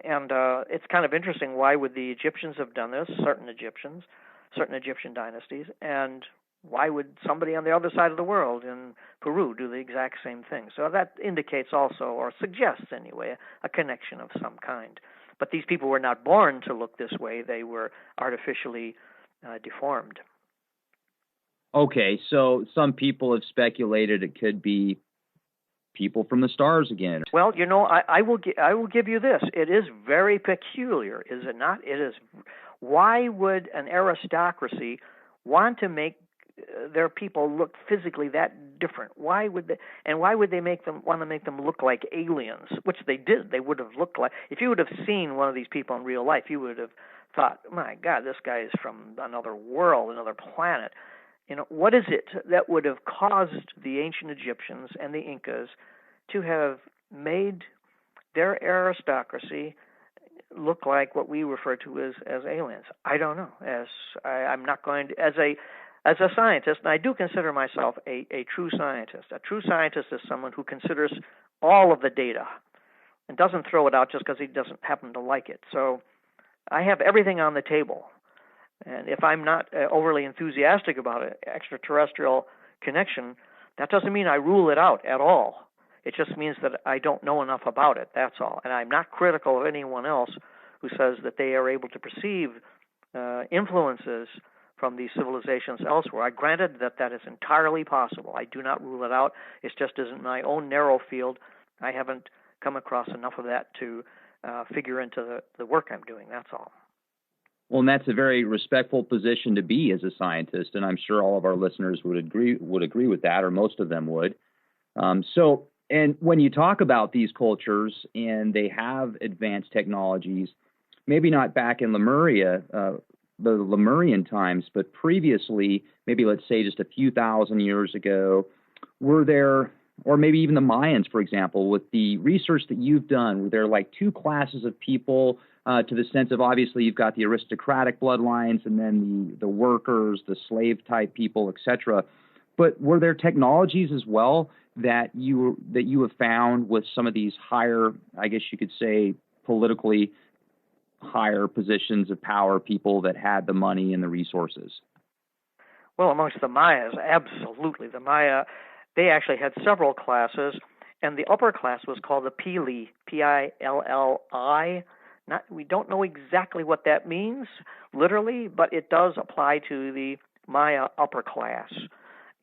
S2: And it's kind of interesting, why would the Egyptians have done this, certain Egyptian dynasties, and why would somebody on the other side of the world in Peru do the exact same thing? So that indicates also, or suggests anyway, a connection of some kind. But these people were not born to look this way. They were artificially deformed.
S1: Okay, so some people have speculated it could be people from the stars again.
S2: Well, you know, I will give you this. It is very peculiar, is it not? It is. Why would an aristocracy want to make their people look physically that different? Why would they? And why would they want to make them look like aliens? Which they did. They would have looked like. If you would have seen one of these people in real life, you would have thought, "My God, this guy is from another world, another planet." You know, what is it that would have caused the ancient Egyptians and the Incas to have made their aristocracy look like what we refer to as aliens? I don't know. I'm not going to, as a scientist, and I do consider myself a true scientist. A true scientist is someone who considers all of the data and doesn't throw it out just because he doesn't happen to like it. So I have everything on the table. And if I'm not overly enthusiastic about an extraterrestrial connection, that doesn't mean I rule it out at all. It just means that I don't know enough about it, that's all. And I'm not critical of anyone else who says that they are able to perceive influences from these civilizations elsewhere. I granted that is entirely possible. I do not rule it out. It just isn't my own narrow field. I haven't come across enough of that to figure into the work I'm doing, that's all.
S1: Well, and that's a very respectful position to be as a scientist, and I'm sure all of our listeners would agree with that, or most of them would. And when you talk about these cultures and they have advanced technologies, maybe not back in Lemuria, the Lemurian times, but previously, maybe let's say just a few thousand years ago, were there, or maybe even the Mayans, for example, with the research that you've done, were there like two classes of people? To the sense of, obviously, you've got the aristocratic bloodlines and then the workers, the slave-type people, etc. But were there technologies as well that you have found with some of these higher, I guess you could say, politically higher positions of power, people that had the money and the resources?
S2: Well, amongst the Mayas, absolutely. The Maya, they actually had several classes, and the upper class was called the Pili, Pilli. We don't know exactly what that means, literally, but it does apply to the Maya upper class.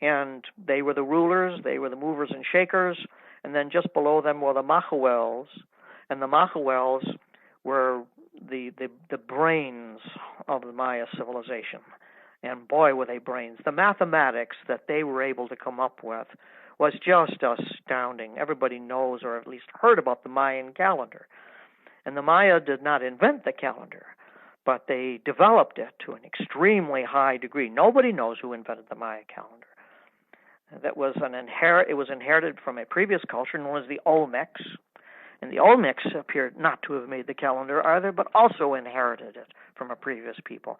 S2: And they were the rulers, they were the movers and shakers, and then just below them were the Mahuels. And the Mahuels were the brains of the Maya civilization. And boy, were they brains. The mathematics that they were able to come up with was just astounding. Everybody knows, or at least heard about, the Mayan calendar. And the Maya did not invent the calendar, but they developed it to an extremely high degree. Nobody knows who invented the Maya calendar. That was it was inherited from a previous culture known as the Olmecs. And the Olmecs appeared not to have made the calendar either, but also inherited it from a previous people.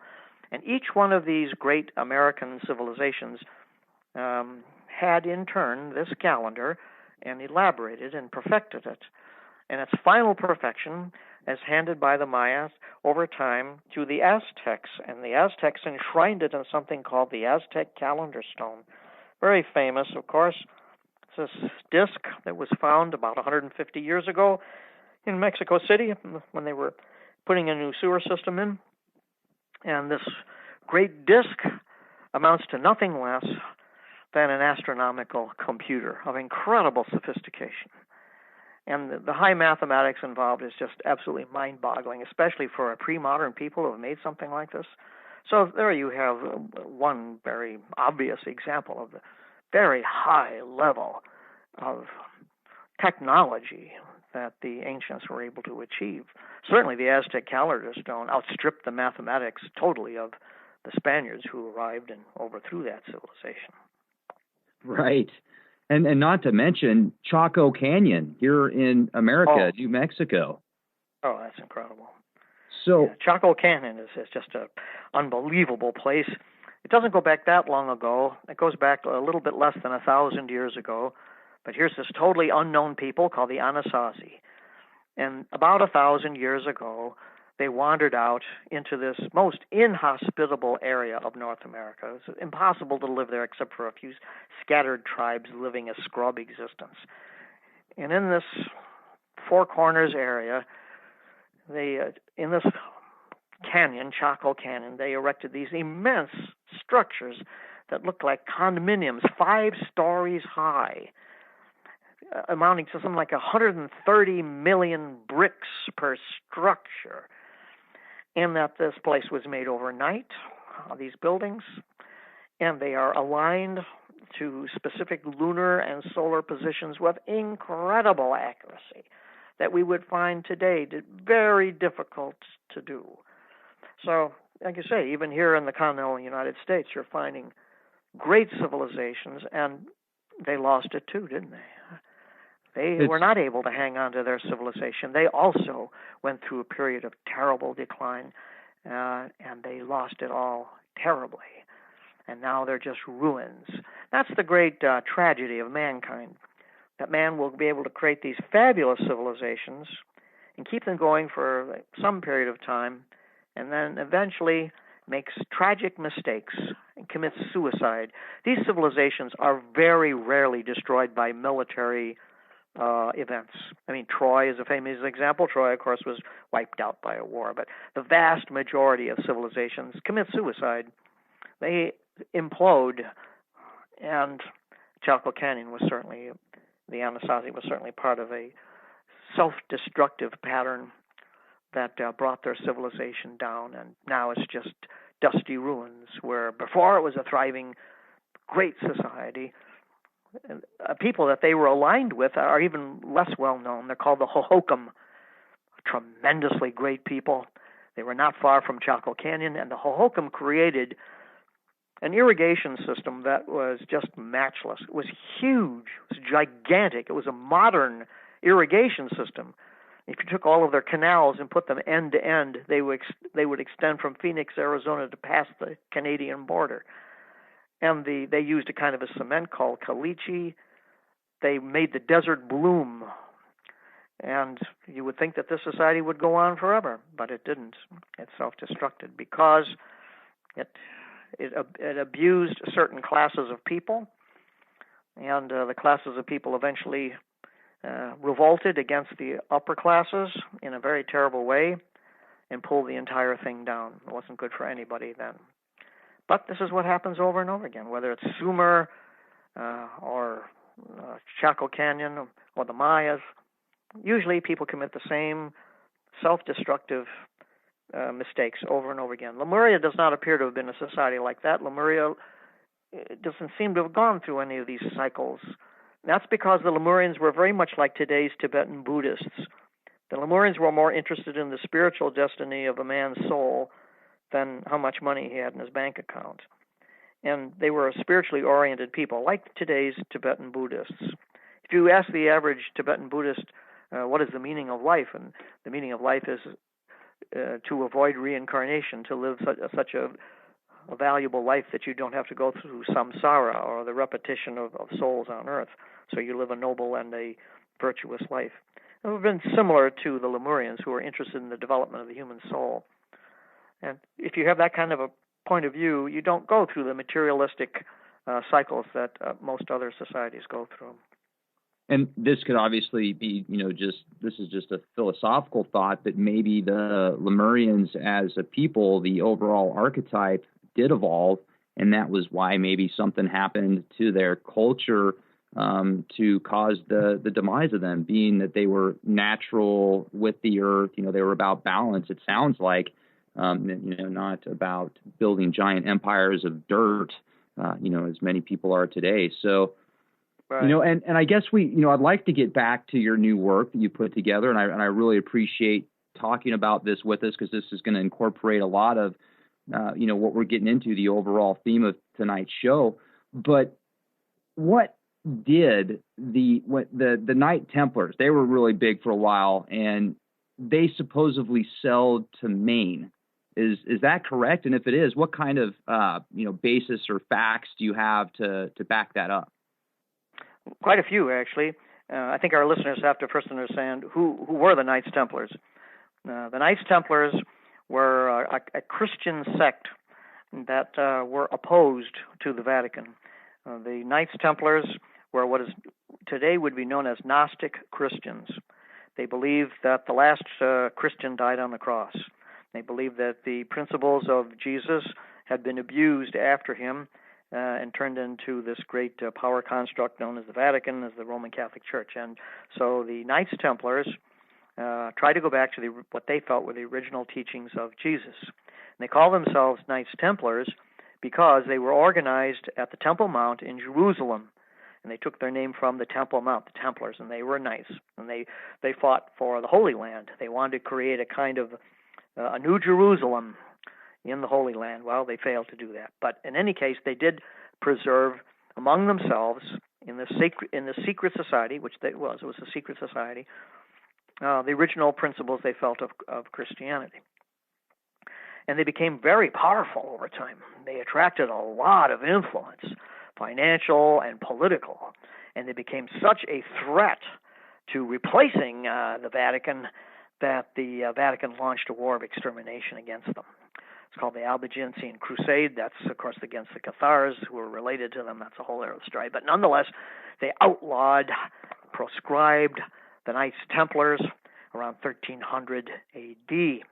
S2: And each one of these great American civilizations had in turn this calendar and elaborated and perfected it. And its final perfection is handed by the Mayas over time to the Aztecs. And the Aztecs enshrined it in something called the Aztec calendar stone. Very famous, of course. It's this disc that was found about 150 years ago in Mexico City when they were putting a new sewer system in. And this great disk amounts to nothing less than an astronomical computer of incredible sophistication. And the high mathematics involved is just absolutely mind-boggling, especially for a pre-modern people who have made something like this. So there you have one very obvious example of the very high level of technology that the ancients were able to achieve. Certainly the Aztec calendar stone outstripped the mathematics totally of the Spaniards who arrived and overthrew that civilization.
S1: Right. And not to mention Chaco Canyon here in America, New Mexico.
S2: Oh, that's incredible.
S1: So
S2: yeah, Chaco Canyon is just an unbelievable place. It doesn't go back that long ago. It goes back a little bit less than 1,000 years ago. But here's this totally unknown people called the Anasazi. And about 1,000 years ago, they wandered out into this most inhospitable area of North America. It's impossible to live there except for a few scattered tribes living a scrub existence. And in this Four Corners area, in this canyon, Chaco Canyon, they erected these immense structures that looked like condominiums, 5 stories high, amounting to something like 130 million bricks per structure. And that this place was made overnight, these buildings, and they are aligned to specific lunar and solar positions with incredible accuracy that we would find today very difficult to do. So, like you say, even here in the continental United States, you're finding great civilizations, and they lost it too, didn't they? They were not able to hang on to their civilization. They also went through a period of terrible decline, and they lost it all terribly. And now they're just ruins. That's the great tragedy of mankind, that man will be able to create these fabulous civilizations and keep them going for some period of time, and then eventually makes tragic mistakes and commits suicide. These civilizations are very rarely destroyed by military events. I mean, Troy is a famous example. Troy, of course, was wiped out by a war, but the vast majority of civilizations commit suicide. They implode, and Chaco Canyon was certainly, the Anasazi was certainly part of a self-destructive pattern that brought their civilization down, and now it's just dusty ruins, where before it was a thriving, great society. People that they were aligned with are even less well known. They're called the Hohokam, tremendously great people. They were not far from Chaco Canyon, and the Hohokam created an irrigation system that was just matchless. It was huge. It was gigantic. It was a modern irrigation system. If you took all of their canals and put them end to end, they would extend from Phoenix, Arizona, to past the Canadian border. And they used a kind of a cement called caliche. They made the desert bloom. And you would think that this society would go on forever, but it didn't. It self-destructed because it it abused certain classes of people, and the classes of people eventually revolted against the upper classes in a very terrible way and pulled the entire thing down. It wasn't good for anybody then. But this is what happens over and over again, whether it's Sumer or Chaco Canyon or the Mayas. Usually people commit the same self-destructive mistakes over and over again. Lemuria does not appear to have been a society like that. Lemuria doesn't seem to have gone through any of these cycles. That's because the Lemurians were very much like today's Tibetan Buddhists. The Lemurians were more interested in the spiritual destiny of a man's soul than how much money he had in his bank account. And they were a spiritually oriented people, like today's Tibetan Buddhists. If you ask the average Tibetan Buddhist, what is the meaning of life? And the meaning of life is to avoid reincarnation, to live such a valuable life that you don't have to go through samsara, or the repetition of souls on earth. So you live a noble and a virtuous life. It would have been similar to the Lemurians, who were interested in the development of the human soul. And if you have that kind of a point of view, you don't go through the materialistic cycles that most other societies go through.
S1: And this could obviously be, this is just a philosophical thought that maybe the Lemurians as a people, the overall archetype did evolve, and that was why maybe something happened to their culture to cause the demise of them, being that they were natural with the earth. They were about balance, it sounds like, not about building giant empires of dirt, as many people are today. So,
S2: right.
S1: And I guess I'd like to get back to your new work that you put together, and I really appreciate talking about this with us, because this is going to incorporate a lot of, what we're getting into, the overall theme of tonight's show. But what did the Knight Templars, they were really big for a while, and they supposedly sailed to Maine. Is that correct? And if it is, what kind of basis or facts do you have to back that up?
S2: Quite a few, actually. I think our listeners have to first understand who were the Knights Templars. The Knights Templars were a Christian sect that were opposed to the Vatican. The Knights Templars were what is today would be known as Gnostic Christians. They believed that the last Christian died on the cross. They believed that the principles of Jesus had been abused after him and turned into this great power construct known as the Vatican, as the Roman Catholic Church. And so the Knights Templars tried to go back to what they felt were the original teachings of Jesus. And they call themselves Knights Templars because they were organized at the Temple Mount in Jerusalem. And they took their name from the Temple Mount, the Templars, and they were knights. And they fought for the Holy Land. They wanted to create a kind of a new Jerusalem in the Holy Land. Well, they failed to do that. But in any case, they did preserve among themselves in the secret society, which it was a secret society, the original principles they felt of Christianity. And they became very powerful over time. They attracted a lot of influence, financial and political, and they became such a threat to replacing the Vatican that the Vatican launched a war of extermination against them. It's called the Albigensian Crusade. That's, of course, against the Cathars, who were related to them. That's a whole other story. But nonetheless, they outlawed, proscribed the Knights Templars around 1300 A.D.,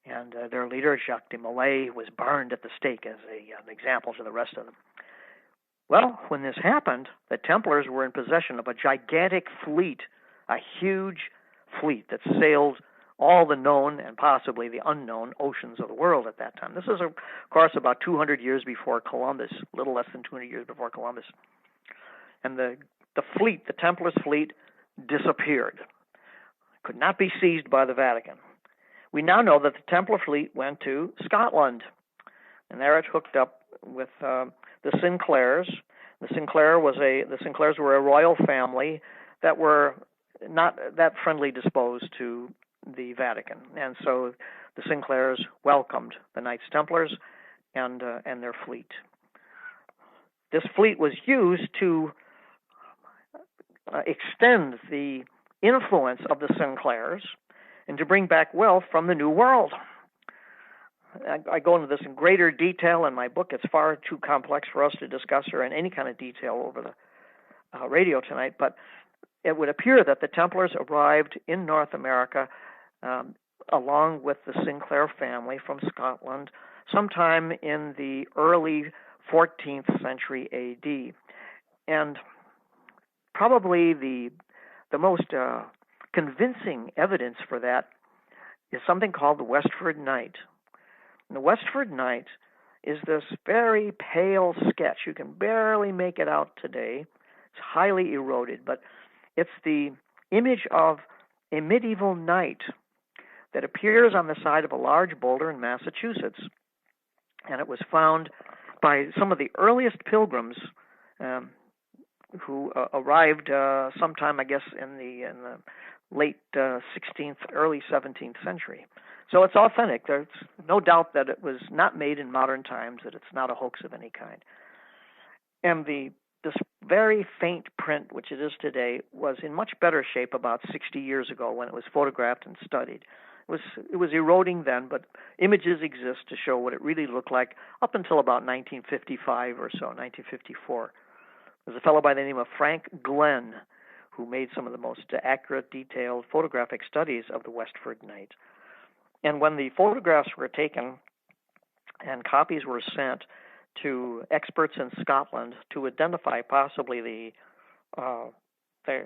S2: and their leader, Jacques de Molay, was burned at the stake as an example to the rest of them. Well, when this happened, the Templars were in possession of a gigantic fleet, a huge fleet that sailed all the known and possibly the unknown oceans of the world at that time. This is, of course, about 200 years before Columbus, a little less than 200 years before Columbus. And the fleet, the Templars' fleet, disappeared. Could not be seized by the Vatican. We now know that the Templar fleet went to Scotland, and there it hooked up with the Sinclairs. The Sinclairs were a royal family that were not that friendly disposed to the Vatican, and so the Sinclairs welcomed the Knights Templars and their fleet. This fleet was used to extend the influence of the Sinclairs and to bring back wealth from the New World. I go into this in greater detail in my book. It's far too complex for us to discuss or in any kind of detail over the radio tonight, but it would appear that the Templars arrived in North America along with the Sinclair family from Scotland sometime in the early 14th century A.D. And probably the most convincing evidence for that is something called the Westford Night. And the Westford Night is this very pale sketch. You can barely make it out today. It's highly eroded, but it's the image of a medieval knight that appears on the side of a large boulder in Massachusetts. And it was found by some of the earliest pilgrims who arrived sometime, I guess, in the late 16th, early 17th century. So it's authentic. There's no doubt that it was not made in modern times, that it's not a hoax of any kind. And this very faint print, which it is today, was in much better shape about 60 years ago when it was photographed and studied. It was eroding then, but images exist to show what it really looked like up until about 1955 or so, 1954. There's a fellow by the name of Frank Glenn who made some of the most accurate, detailed photographic studies of the Westford Night. And when the photographs were taken and copies were sent to experts in Scotland to identify possibly the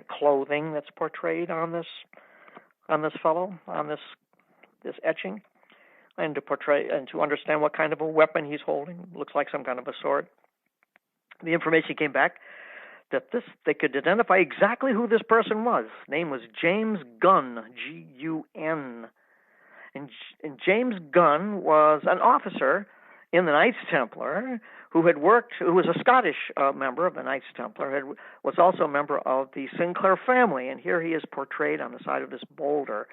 S2: clothing that's portrayed on this fellow, on this etching, and to understand what kind of a weapon he's holding, looks like some kind of a sword. The information came back that they could identify exactly who this person was. His name was James Gunn, G-U-N. And James Gunn was an officer in the Knights Templar who was a Scottish member of the Knights Templar, was also a member of the Sinclair family, and here he is portrayed on the side of this boulder.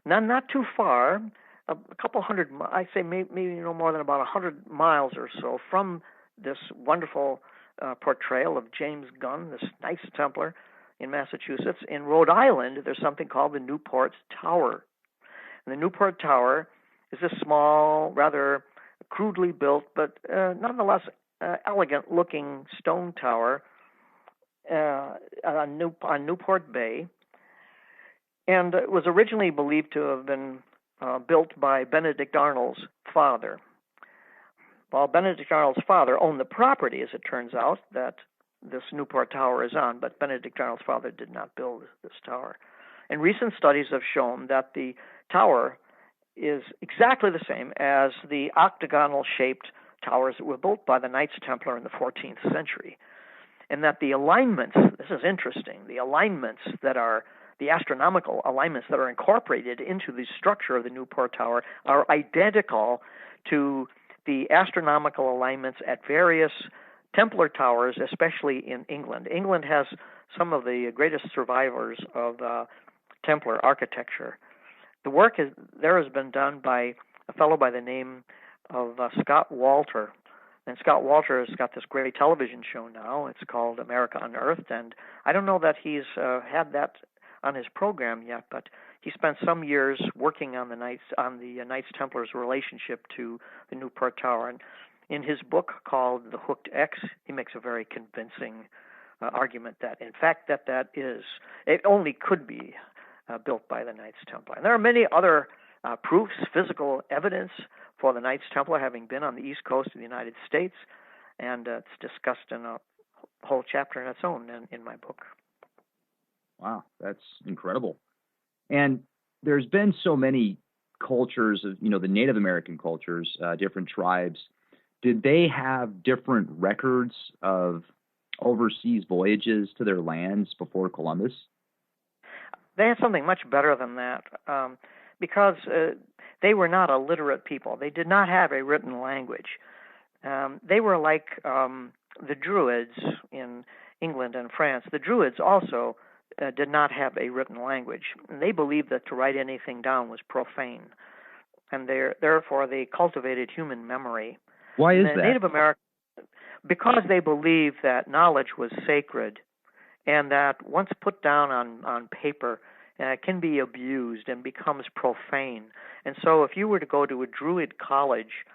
S2: Now, not too far, a couple hundred, I say maybe no more than about 100 miles or so from this wonderful portrayal of James Gunn, this Knights Templar in Massachusetts. In Rhode Island, there's something called the Newport Tower. And the Newport Tower is a small, rather crudely built, but nonetheless elegant-looking stone tower on Newport Bay. And it was originally believed to have been built by Benedict Arnold's father. Well, Benedict Arnold's father owned the property, as it turns out, that this Newport Tower is on, but Benedict Arnold's father did not build this tower. And recent studies have shown that the tower is exactly the same as the octagonal-shaped towers that were built by the Knights Templar in the 14th century. And that the alignments, this is interesting, the alignments that are the astronomical alignments that are incorporated into the structure of the Newport Tower are identical to the astronomical alignments at various Templar towers, especially in England. England has some of the greatest survivors of Templar architecture. The work has been done by a fellow by the name of Scott Walter. And Scott Walter has got this great television show now. It's called America Unearthed, and I don't know that he's had that on his program yet, but he spent some years working on the Knights Templars' relationship to the Newport Tower. And in his book called The Hooked X, he makes a very convincing argument that, in fact, it only could be built by the Knights Templar. And there are many other proofs, physical evidence for the Knights Templar having been on the East Coast of the United States, and it's discussed in a whole chapter in its own in my book.
S1: Wow, that's incredible. And there's been so many cultures of, the Native American cultures, different tribes. Did they have different records of overseas voyages to their lands before Columbus?
S2: They had something much better than that, because they were not a literate people. They did not have a written language. They were like the Druids in England and France. The Druids also did not have a written language. And they believed that to write anything down was profane, and therefore they cultivated human memory.
S1: Why is that?
S2: Native Americans, because they believed that knowledge was sacred, and that once put down on paper, can be abused and becomes profane. And so if you were to go to a Druid college,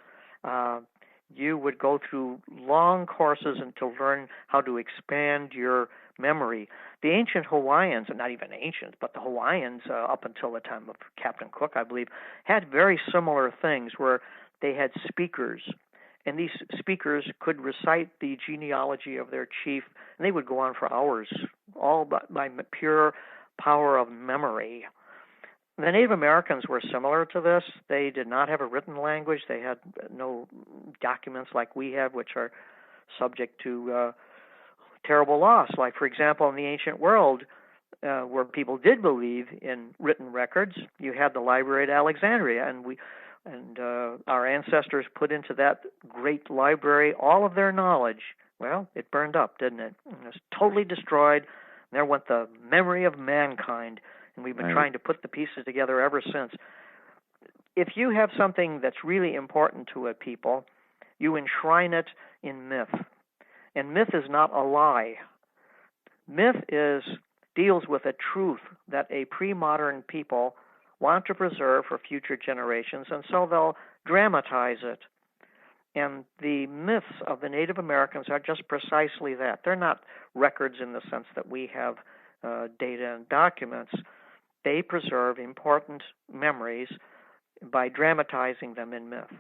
S2: you would go through long courses and to learn how to expand your memory. The ancient Hawaiians, and not even ancient, but the Hawaiians up until the time of Captain Cook, I believe, had very similar things where they had speakers. And these speakers could recite the genealogy of their chief, and they would go on for hours, all by pure power of memory. The Native Americans were similar to this. They did not have a written language. They had no documents like we have, which are subject to terrible loss. Like, for example, in the ancient world, where people did believe in written records, you had the Library at Alexandria, and our ancestors put into that great library all of their knowledge. Well, it burned up, didn't it? It was totally destroyed. And there went the memory of mankind. And we've been trying to put the pieces together ever since. If you have something that's really important to a people, you enshrine it in myth. And myth is not a lie. Myth deals with a truth that a pre-modern people want to preserve for future generations, and so they'll dramatize it. And the myths of the Native Americans are just precisely that. They're not records in the sense that we have data and documents. They preserve important memories by dramatizing them in myth.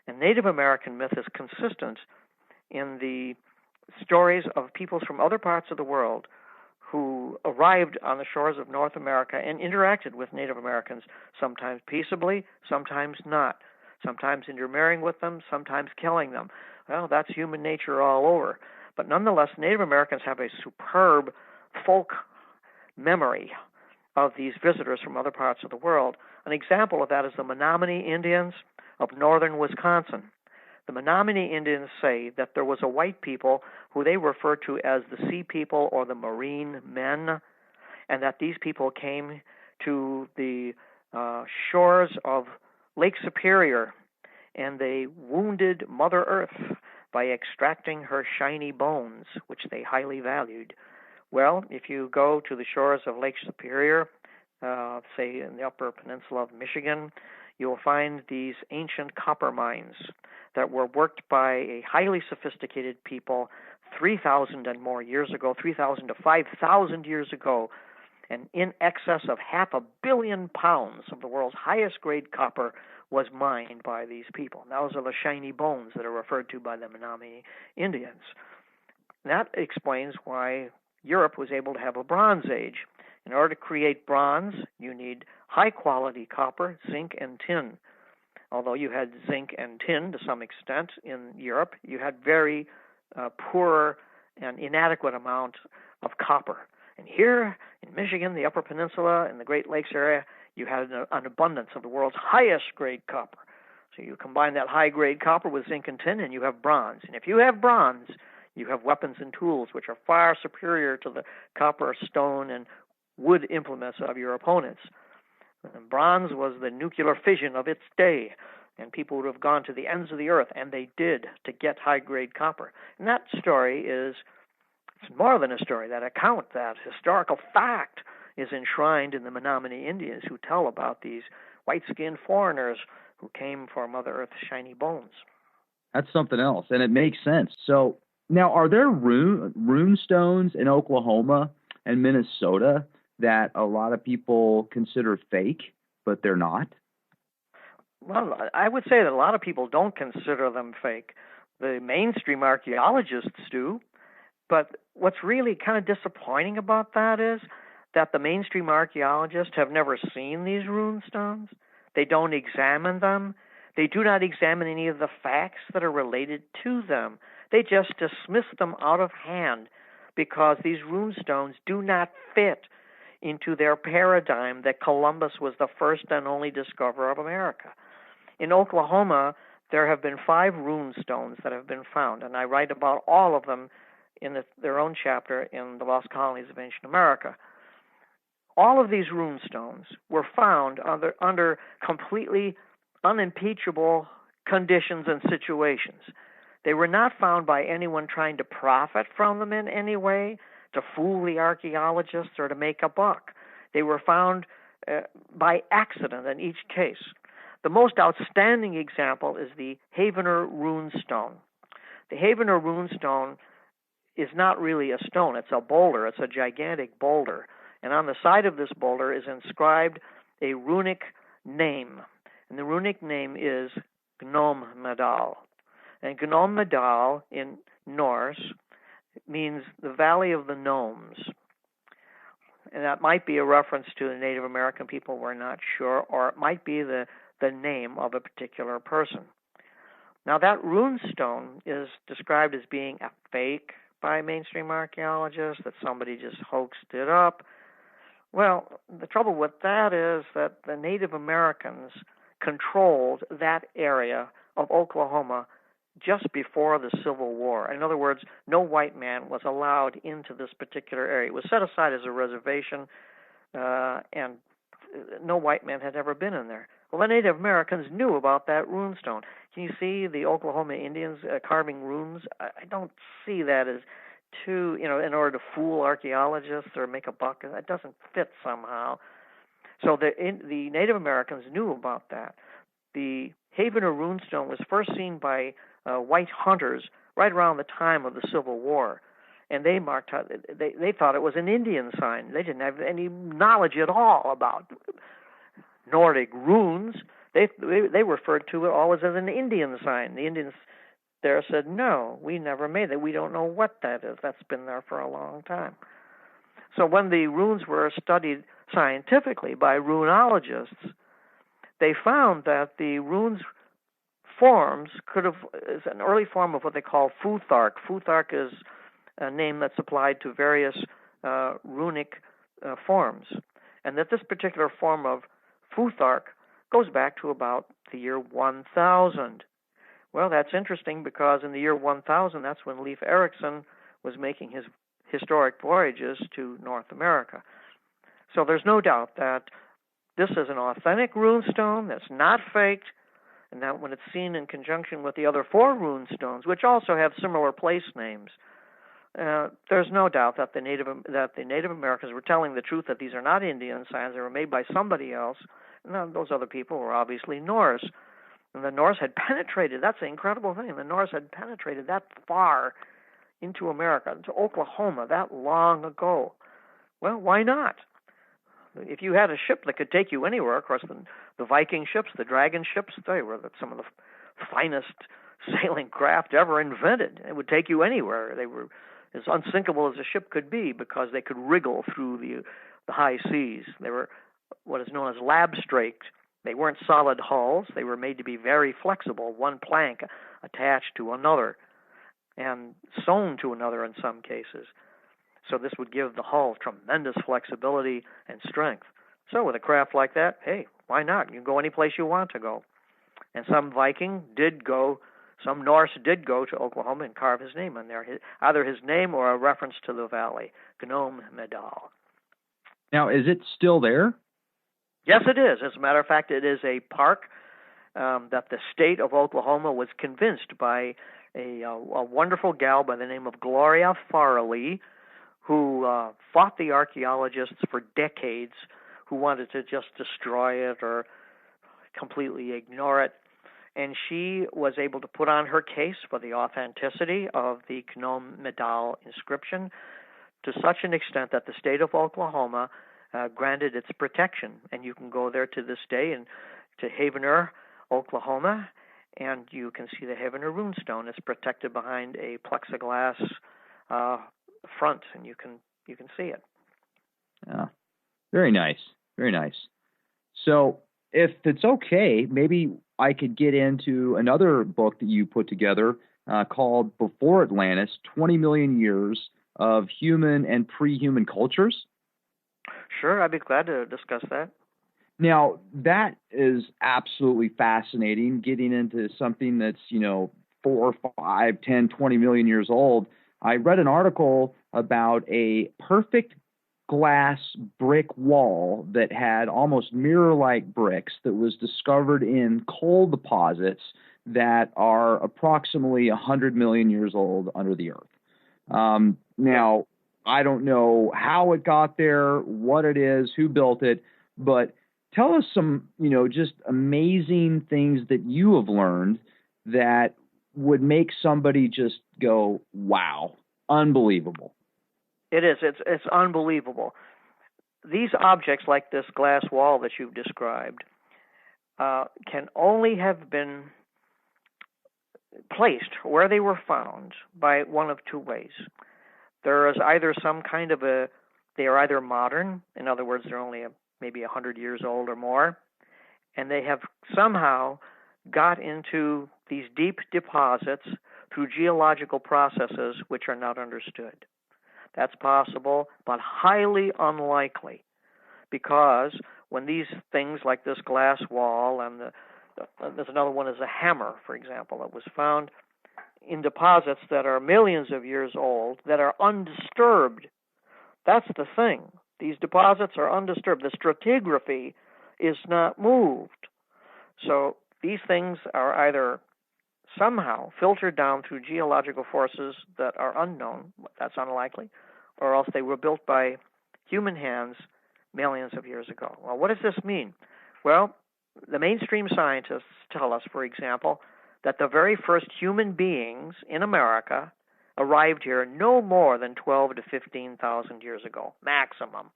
S2: And Native American myth is consistent in the stories of peoples from other parts of the world who arrived on the shores of North America and interacted with Native Americans, sometimes peaceably, sometimes not, sometimes intermarrying with them, sometimes killing them. Well, that's human nature all over. But nonetheless, Native Americans have a superb folk memory of these visitors from other parts of the world. An example of that is the Menominee Indians of northern Wisconsin. The Menominee Indians say that there was a white people who they refer to as the Sea People or the Marine Men, and that these people came to the shores of Lake Superior, and they wounded Mother Earth by extracting her shiny bones, which they highly valued. Well, if you go to the shores of Lake Superior, say in the upper peninsula of Michigan, you'll find these ancient copper mines that were worked by a highly sophisticated people 3,000 and more years ago, 3,000 to 5,000 years ago, and in excess of 500 million pounds of the world's highest grade copper was mined by these people. And those are the shiny bones that are referred to by the Menominee Indians. That explains why Europe was able to have a Bronze Age. In order to create bronze, you need high-quality copper, zinc, and tin. Although you had zinc and tin to some extent in Europe, you had very poor and inadequate amount of copper. And here in Michigan, the Upper Peninsula, and the Great Lakes area, you had an abundance of the world's highest grade copper. So you combine that high-grade copper with zinc and tin, and you have bronze. And if you have bronze, you have weapons and tools which are far superior to the copper, stone, and wood implements of your opponents. And bronze was the nuclear fission of its day, and people would have gone to the ends of the earth, and they did, to get high-grade copper. And that story it's more than a story. That account, that historical fact, is enshrined in the Menominee Indians who tell about these white-skinned foreigners who came for Mother Earth's shiny bones.
S1: That's something else, and it makes sense. So now, are there rune stones in Oklahoma and Minnesota that a lot of people consider fake, but they're not?
S2: Well, I would say that a lot of people don't consider them fake. The mainstream archaeologists do. But what's really kind of disappointing about that is that the mainstream archaeologists have never seen these rune stones. They don't examine them. They do not examine any of the facts that are related to them. They just dismiss them out of hand because these rune stones do not fit into their paradigm that Columbus was the first and only discoverer of America. In Oklahoma, there have been 5 rune stones that have been found, and I write about all of them in their own chapter in The Lost Colonies of Ancient America. All of these rune stones were found under completely unimpeachable conditions and situations. They were not found by anyone trying to profit from them in any way, to fool the archaeologists or to make a buck. They were found by accident in each case. The most outstanding example is the Havener runestone. The Havener runestone is not really a stone. It's a boulder. It's a gigantic boulder. And on the side of this boulder is inscribed a runic name. And the runic name is Gnome Medal. And Gnome Medal in Norse means the Valley of the Gnomes. And that might be a reference to the Native American people, we're not sure, or it might be the name of a particular person. Now, that runestone is described as being a fake by mainstream archaeologists, that somebody just hoaxed it up. Well, the trouble with that is that the Native Americans controlled that area of Oklahoma just before the Civil War. In other words, no white man was allowed into this particular area. It was set aside as a reservation, and no white man had ever been in there. Well, the Native Americans knew about that runestone. Can you see the Oklahoma Indians carving runes? I don't see that as too, in order to fool archaeologists or make a buck. That doesn't fit somehow. So the Native Americans knew about that. The Havener runestone was first seen by white hunters right around the time of the Civil War, and they thought it was an Indian sign. They didn't have any knowledge at all about Nordic runes. They referred to it always as an Indian sign. The Indians there said, no, we never made it. We don't know what that is. That's been there for a long time. So when the runes were studied scientifically by runologists, they found that the runes forms is an early form of what they call futhark. Futhark is a name that's applied to various runic forms, and that this particular form of futhark goes back to about the year 1000. Well, that's interesting because in the year 1000, that's when Leif Erikson was making his historic voyages to North America. So there's no doubt that this is an authentic runestone that's not faked, and that when it's seen in conjunction with the other 4 runestones, which also have similar place names, there's no doubt that the Native Americans were telling the truth, that these are not Indian signs. They were made by somebody else, and those other people were obviously Norse. And the Norse had penetrated. That's the incredible thing. The Norse had penetrated that far into America, into Oklahoma, that long ago. Well, why not? If you had a ship that could take you anywhere, of course, the Viking ships, the dragon ships, they were some of the finest sailing craft ever invented. It would take you anywhere. They were as unsinkable as a ship could be because they could wriggle through the high seas. They were what is known as lab-straked. They weren't solid hulls. They were made to be very flexible, one plank attached to another and sewn to another in some cases. So this would give the hull tremendous flexibility and strength. So with a craft like that, hey, why not? You can go any place you want to go. And some Norse did go to Oklahoma and carve his name on there, either his name or a reference to the valley, Gnome Medal.
S1: Now, is it still there?
S2: Yes, it is. As a matter of fact, it is a park that the state of Oklahoma was convinced by a wonderful gal by the name of Gloria Farley, who fought the archaeologists for decades, who wanted to just destroy it or completely ignore it. And she was able to put on her case for the authenticity of the Gnome Medal inscription to such an extent that the state of Oklahoma granted its protection. And you can go there to this day and to Havener, Oklahoma, and you can see the Havener runestone. It's protected behind a plexiglass front, and you can see it.
S1: Yeah, very nice, very nice. So if it's okay, maybe I could get into another book that you put together called Before Atlantis, 20 Million Years of Human and Pre-Human Cultures.
S2: Sure, I'd be glad to discuss that.
S1: Now, that is absolutely fascinating, getting into something that's, 4, 5, 10, 20 million years old. I read an article about a perfect glass brick wall that had almost mirror-like bricks that was discovered in coal deposits that are approximately 100 million years old under the earth. Now, I don't know how it got there, what it is, who built it, But tell us some, just amazing things that you have learned that would make somebody just go, wow, unbelievable.
S2: It is. It's unbelievable. These objects, like this glass wall that you've described, can only have been placed where they were found by one of two ways. There is either some kind of they are either modern, in other words, they're only maybe 100 years old or more, and they have somehow got into these deep deposits through geological processes which are not understood. That's possible, but highly unlikely, because when these things like this glass wall and there's another one is a hammer, for example, that was found in deposits that are millions of years old that are undisturbed. That's the thing. These deposits are undisturbed. The stratigraphy is not moved. So these things are either somehow filtered down through geological forces that are unknown, that's unlikely, or else they were built by human hands millions of years ago. Well, what does this mean? Well, the mainstream scientists tell us, for example, that the very first human beings in America arrived here no more than 12 to 15,000 years ago, maximum.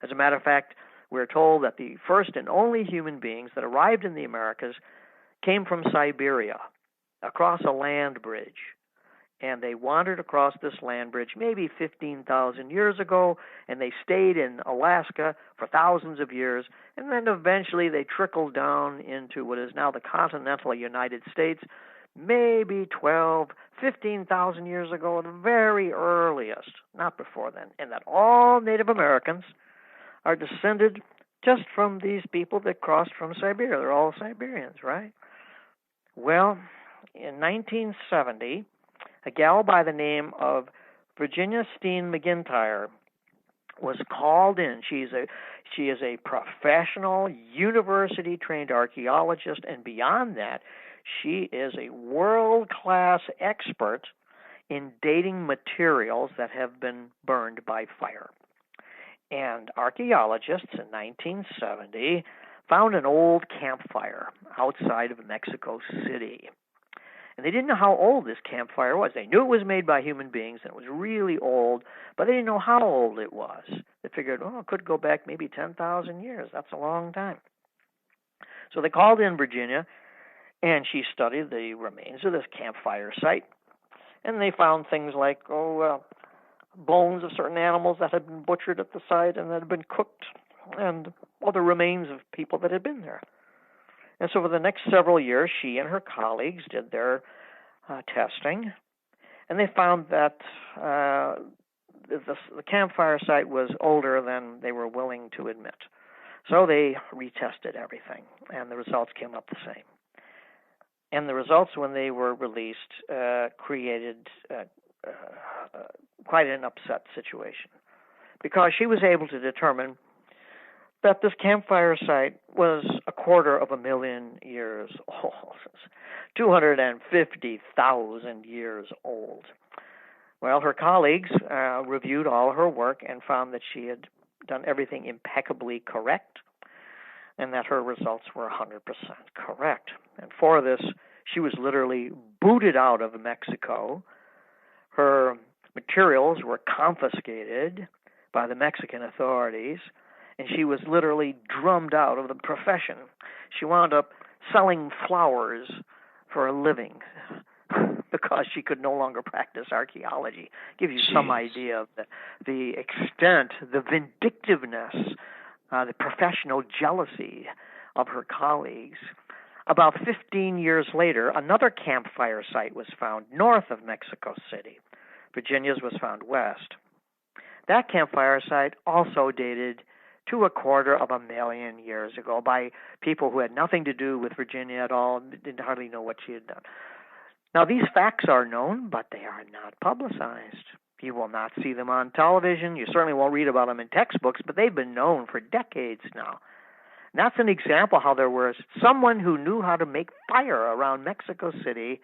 S2: As a matter of fact, we're told that the first and only human beings that arrived in the Americas came from Siberia, across a land bridge. And they wandered across this land bridge maybe 15,000 years ago, and they stayed in Alaska for thousands of years, and then eventually they trickled down into what is now the continental United States, maybe 12, 15,000 years ago at the very earliest, not before then. And that all Native Americans are descended just from these people that crossed from Siberia. They're all Siberians, right? Well, in 1970, a gal by the name of Virginia Steen McGintyre was called in. She is a professional, university-trained archaeologist, and beyond that, she is a world-class expert in dating materials that have been burned by fire. And archaeologists in 1970 found an old campfire outside of Mexico City. And they didn't know how old this campfire was. They knew it was made by human beings and it was really old, but they didn't know how old it was. They figured, it could go back maybe 10,000 years. That's a long time. So they called in Virginia, and she studied the remains of this campfire site. And they found things like, bones of certain animals that had been butchered at the site and that had been cooked, and other remains of people that had been there. And so for the next several years, she and her colleagues did their testing, and they found that the campfire site was older than they were willing to admit. So they retested everything, and the results came up the same. And the results, when they were released, created quite an upset situation, because she was able to determine that this campfire site was 250,000 years old, 250,000 years old. Well, her colleagues reviewed all her work and found that she had done everything impeccably correct, and that her results were 100% correct. And for this, she was literally booted out of Mexico. Her materials were confiscated by the Mexican authorities, and she was literally drummed out of the profession. She wound up selling flowers for a living because she could no longer practice archaeology. Gives you some idea of the extent, the vindictiveness, the professional jealousy of her colleagues. About 15 years later, another campfire site was found north of Mexico City. Virginia's was found west. That campfire site also dated to 250,000 years ago by people who had nothing to do with Virginia at all, didn't hardly know what she had done. Now, these facts are known, but they are not publicized. You will not see them on television. You certainly won't read about them in textbooks, but they've been known for decades now. And that's an example how there was someone who knew how to make fire around Mexico City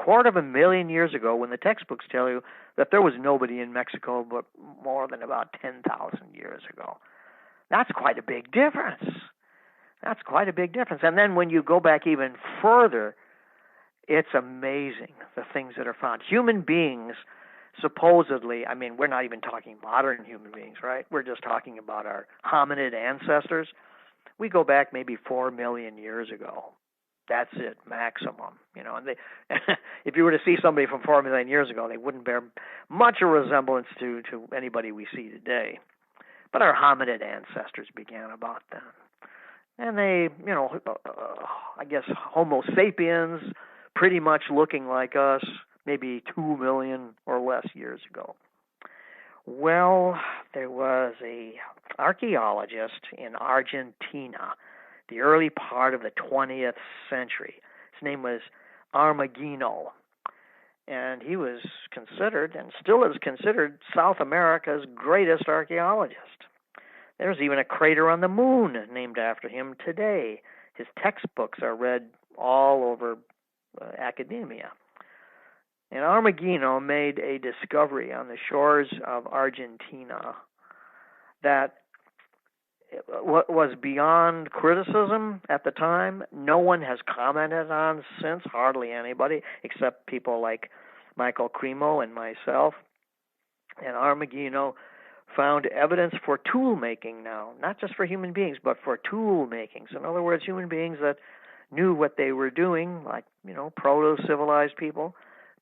S2: 250,000 years ago, when the textbooks tell you that there was nobody in Mexico but more than about 10,000 years ago. That's quite a big difference. That's quite a big difference. And then when you go back even further, it's amazing the things that are found. Human beings, supposedly, I mean, we're not even talking modern human beings, right? We're just talking about our hominid ancestors. We go back maybe 4 million years ago. That's it, maximum. And they, if you were to see somebody from 4 million years ago, they wouldn't bear much a resemblance to anybody we see today. But our hominid ancestors began about then. And they, I guess Homo sapiens, pretty much looking like us, maybe 2 million or less years ago. Well, there was a archaeologist in Argentina, the early part of the 20th century. His name was Armagino, and he was considered, and still is considered, South America's greatest archaeologist. There's even a crater on the moon named after him today. His textbooks are read all over academia. And Armagino made a discovery on the shores of Argentina that was beyond criticism at the time. No one has commented on since, hardly anybody, except people like Michael Cremo and myself. And Armagino found evidence for tool making now, not just for human beings, but for tool making. So in other words, human beings that knew what they were doing, like, proto-civilized people.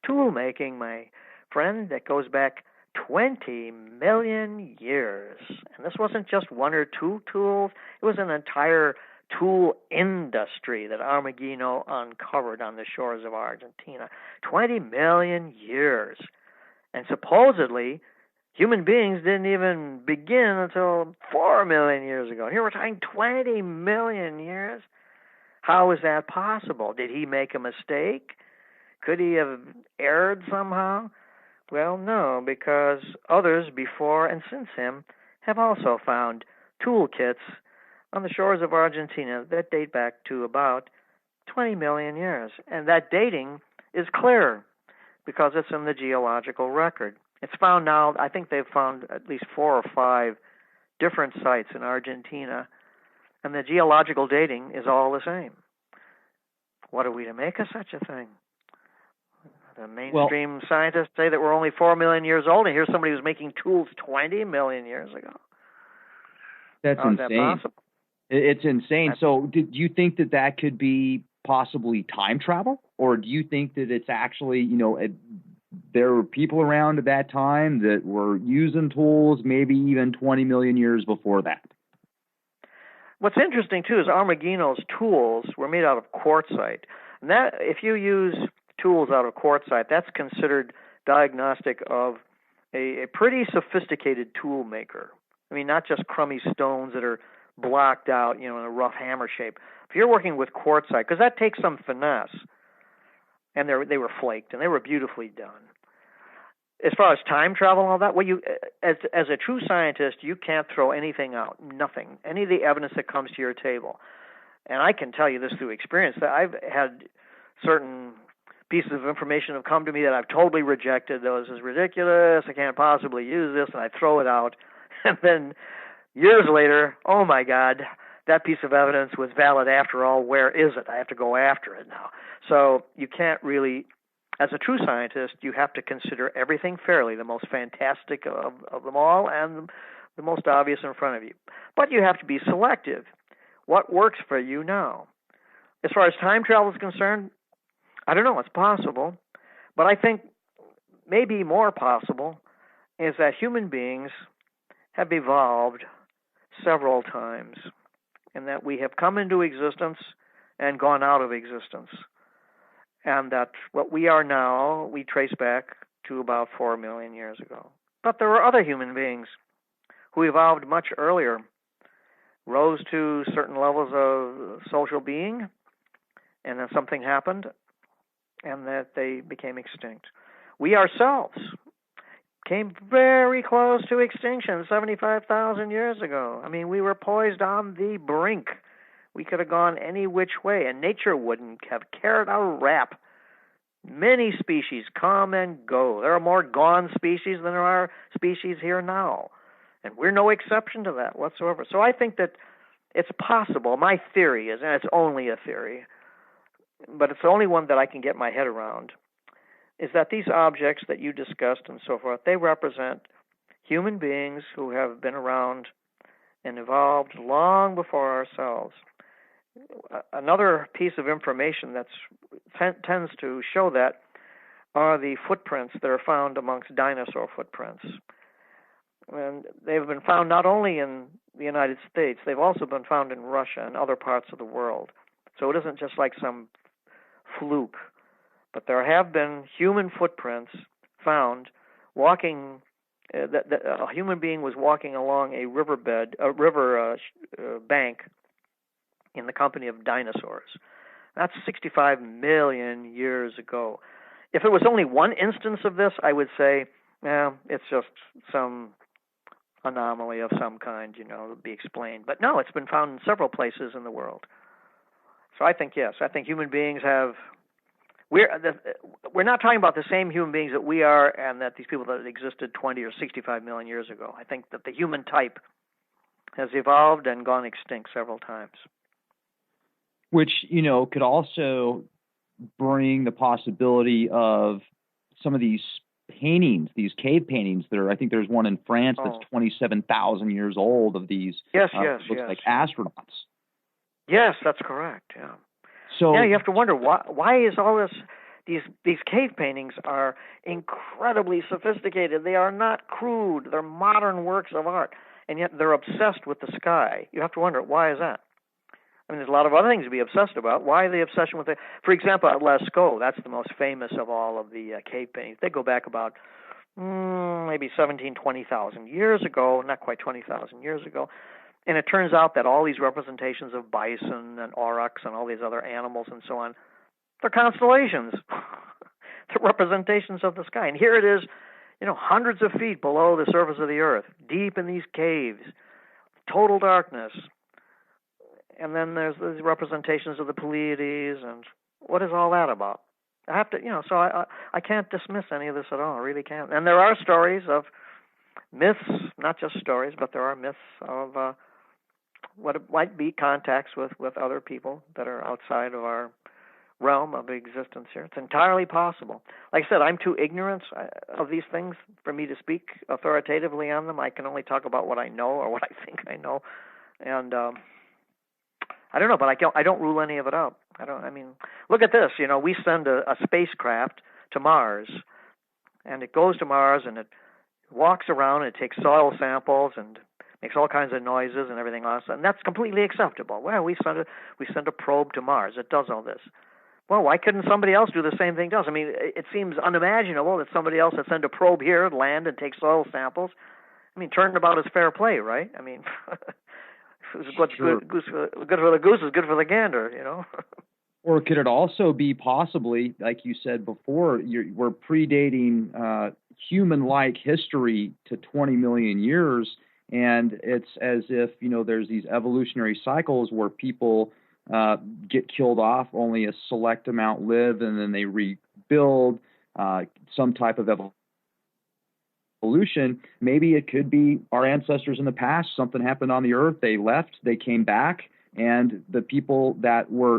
S2: Tool making, my friend, that goes back 20 million years. And this wasn't just one or two tools. It was an entire tool industry that Armagino uncovered on the shores of Argentina. 20 million years. And supposedly, human beings didn't even begin until 4 million years ago. Here we're talking 20 million years. How is that possible? Did he make a mistake? Could he have erred somehow? Well, no, because others before and since him have also found toolkits on the shores of Argentina that date back to about 20 million years. And that dating is clear because it's in the geological record. It's found now, I think they've found at least 4 or 5 different sites in Argentina, and the geological dating is all the same. What are we to make of such a thing? The mainstream scientists say that we're only 4 million years old, and here's somebody who's making tools 20 million years ago.
S1: That's
S2: How is
S1: insane.
S2: that possible?
S1: It's insane. So do you think that could be possibly time travel? Or do you think that it's actually, there were people around at that time that were using tools maybe even 20 million years before that?
S2: What's interesting, too, is Armagino's tools were made out of quartzite. And that, if you use tools out of quartzite, that's considered diagnostic of a pretty sophisticated tool maker. I mean, not just crummy stones that are blocked out, in a rough hammer shape. If you're working with quartzite, because that takes some finesse, and they were flaked, and they were beautifully done. As far as time travel and all that, as a true scientist, you can't throw anything out, nothing, any of the evidence that comes to your table. And I can tell you this through experience, that I've had certain pieces of information have come to me that I've totally rejected. This is ridiculous, I can't possibly use this, and I throw it out. And then years later, oh my God, that piece of evidence was valid after all. Where is it? I have to go after it now. So you can't really, as a true scientist, you have to consider everything fairly, the most fantastic of them all and the most obvious in front of you. But you have to be selective. What works for you now? As far as time travel is concerned, I don't know, it's possible. But I think maybe more possible is that human beings have evolved several times, and that we have come into existence and gone out of existence. And that what we are now, we trace back to about 4 million years ago. But there were other human beings who evolved much earlier, rose to certain levels of social being, and then something happened, and that they became extinct. We ourselves came very close to extinction 75,000 years ago. I mean, we were poised on the brink. We could have gone any which way, and nature wouldn't have cared a rap. Many species come and go. There are more gone species than there are species here now. And we're no exception to that whatsoever. So I think that it's possible. My theory is, and it's only a theory, but it's the only one that I can get my head around, is that these objects that you discussed and so forth, they represent human beings who have been around and evolved long before ourselves. Another piece of information that tends to show that are the footprints that are found amongst dinosaur footprints. And they've been found not only in the United States, they've also been found in Russia and other parts of the world. So it isn't just like some fluke, but there have been human footprints found walking. A human being was walking along a river bank in the company of dinosaurs. That's 65 million years ago. If it was only one instance of this, I would say, it's just some anomaly of some kind, to be explained. But no, it's been found in several places in the world. So I think, yes, I think human beings have... We're not talking about the same human beings that we are and that these people that existed 20 or 65 million years ago. I think that the human type has evolved and gone extinct several times.
S1: Which, could also bring the possibility of some of these paintings, these cave paintings that are, I think there's one in France that's 27,000 years old of these,
S2: yes,
S1: like astronauts.
S2: Yes, that's correct, yeah.
S1: So
S2: yeah, you have to wonder why is all this. These cave paintings are incredibly sophisticated. They are not crude. They're modern works of art, and yet they're obsessed with the sky. You have to wonder, why is that? I mean, there's a lot of other things to be obsessed about. Why the obsession with the? For example, at Lascaux, that's the most famous of all of the cave paintings. They go back about maybe 20,000 years ago, not quite 20,000 years ago. And it turns out that all these representations of bison and aurochs and all these other animals and so on, they're constellations. They're representations of the sky. And here it is, hundreds of feet below the surface of the earth, deep in these caves, total darkness. And then there's these representations of the Pleiades, and what is all that about? I have to, so I can't dismiss any of this at all. I really can't. And there are stories of myths, not just stories, but there are myths of what it might be contacts with other people that are outside of our realm of existence here. It's entirely possible. Like I said, I'm too ignorant of these things for me to speak authoritatively on them. I can only talk about what I know or what I think I know. And I don't know, but I don't rule any of it out. Look at this. We send a spacecraft to Mars, and it goes to Mars, and it walks around, and it takes soil samples, and makes all kinds of noises and everything else, and that's completely acceptable. Well, we send a probe to Mars. It does all this. Well, why couldn't somebody else do the same thing to us? I mean, it seems unimaginable that somebody else would send a probe here, land, and take soil samples. I mean, turnabout is fair play, right? I mean, what's good for the goose is good for the gander,
S1: Or could it also be possibly, like you said before, we're predating human-like history to 20 million years, and it's as if, there's these evolutionary cycles where people get killed off, only a select amount live, and then they rebuild some type of evolution. Maybe it could be our ancestors in the past. Something happened on the earth. They left. They came back. And the people that were,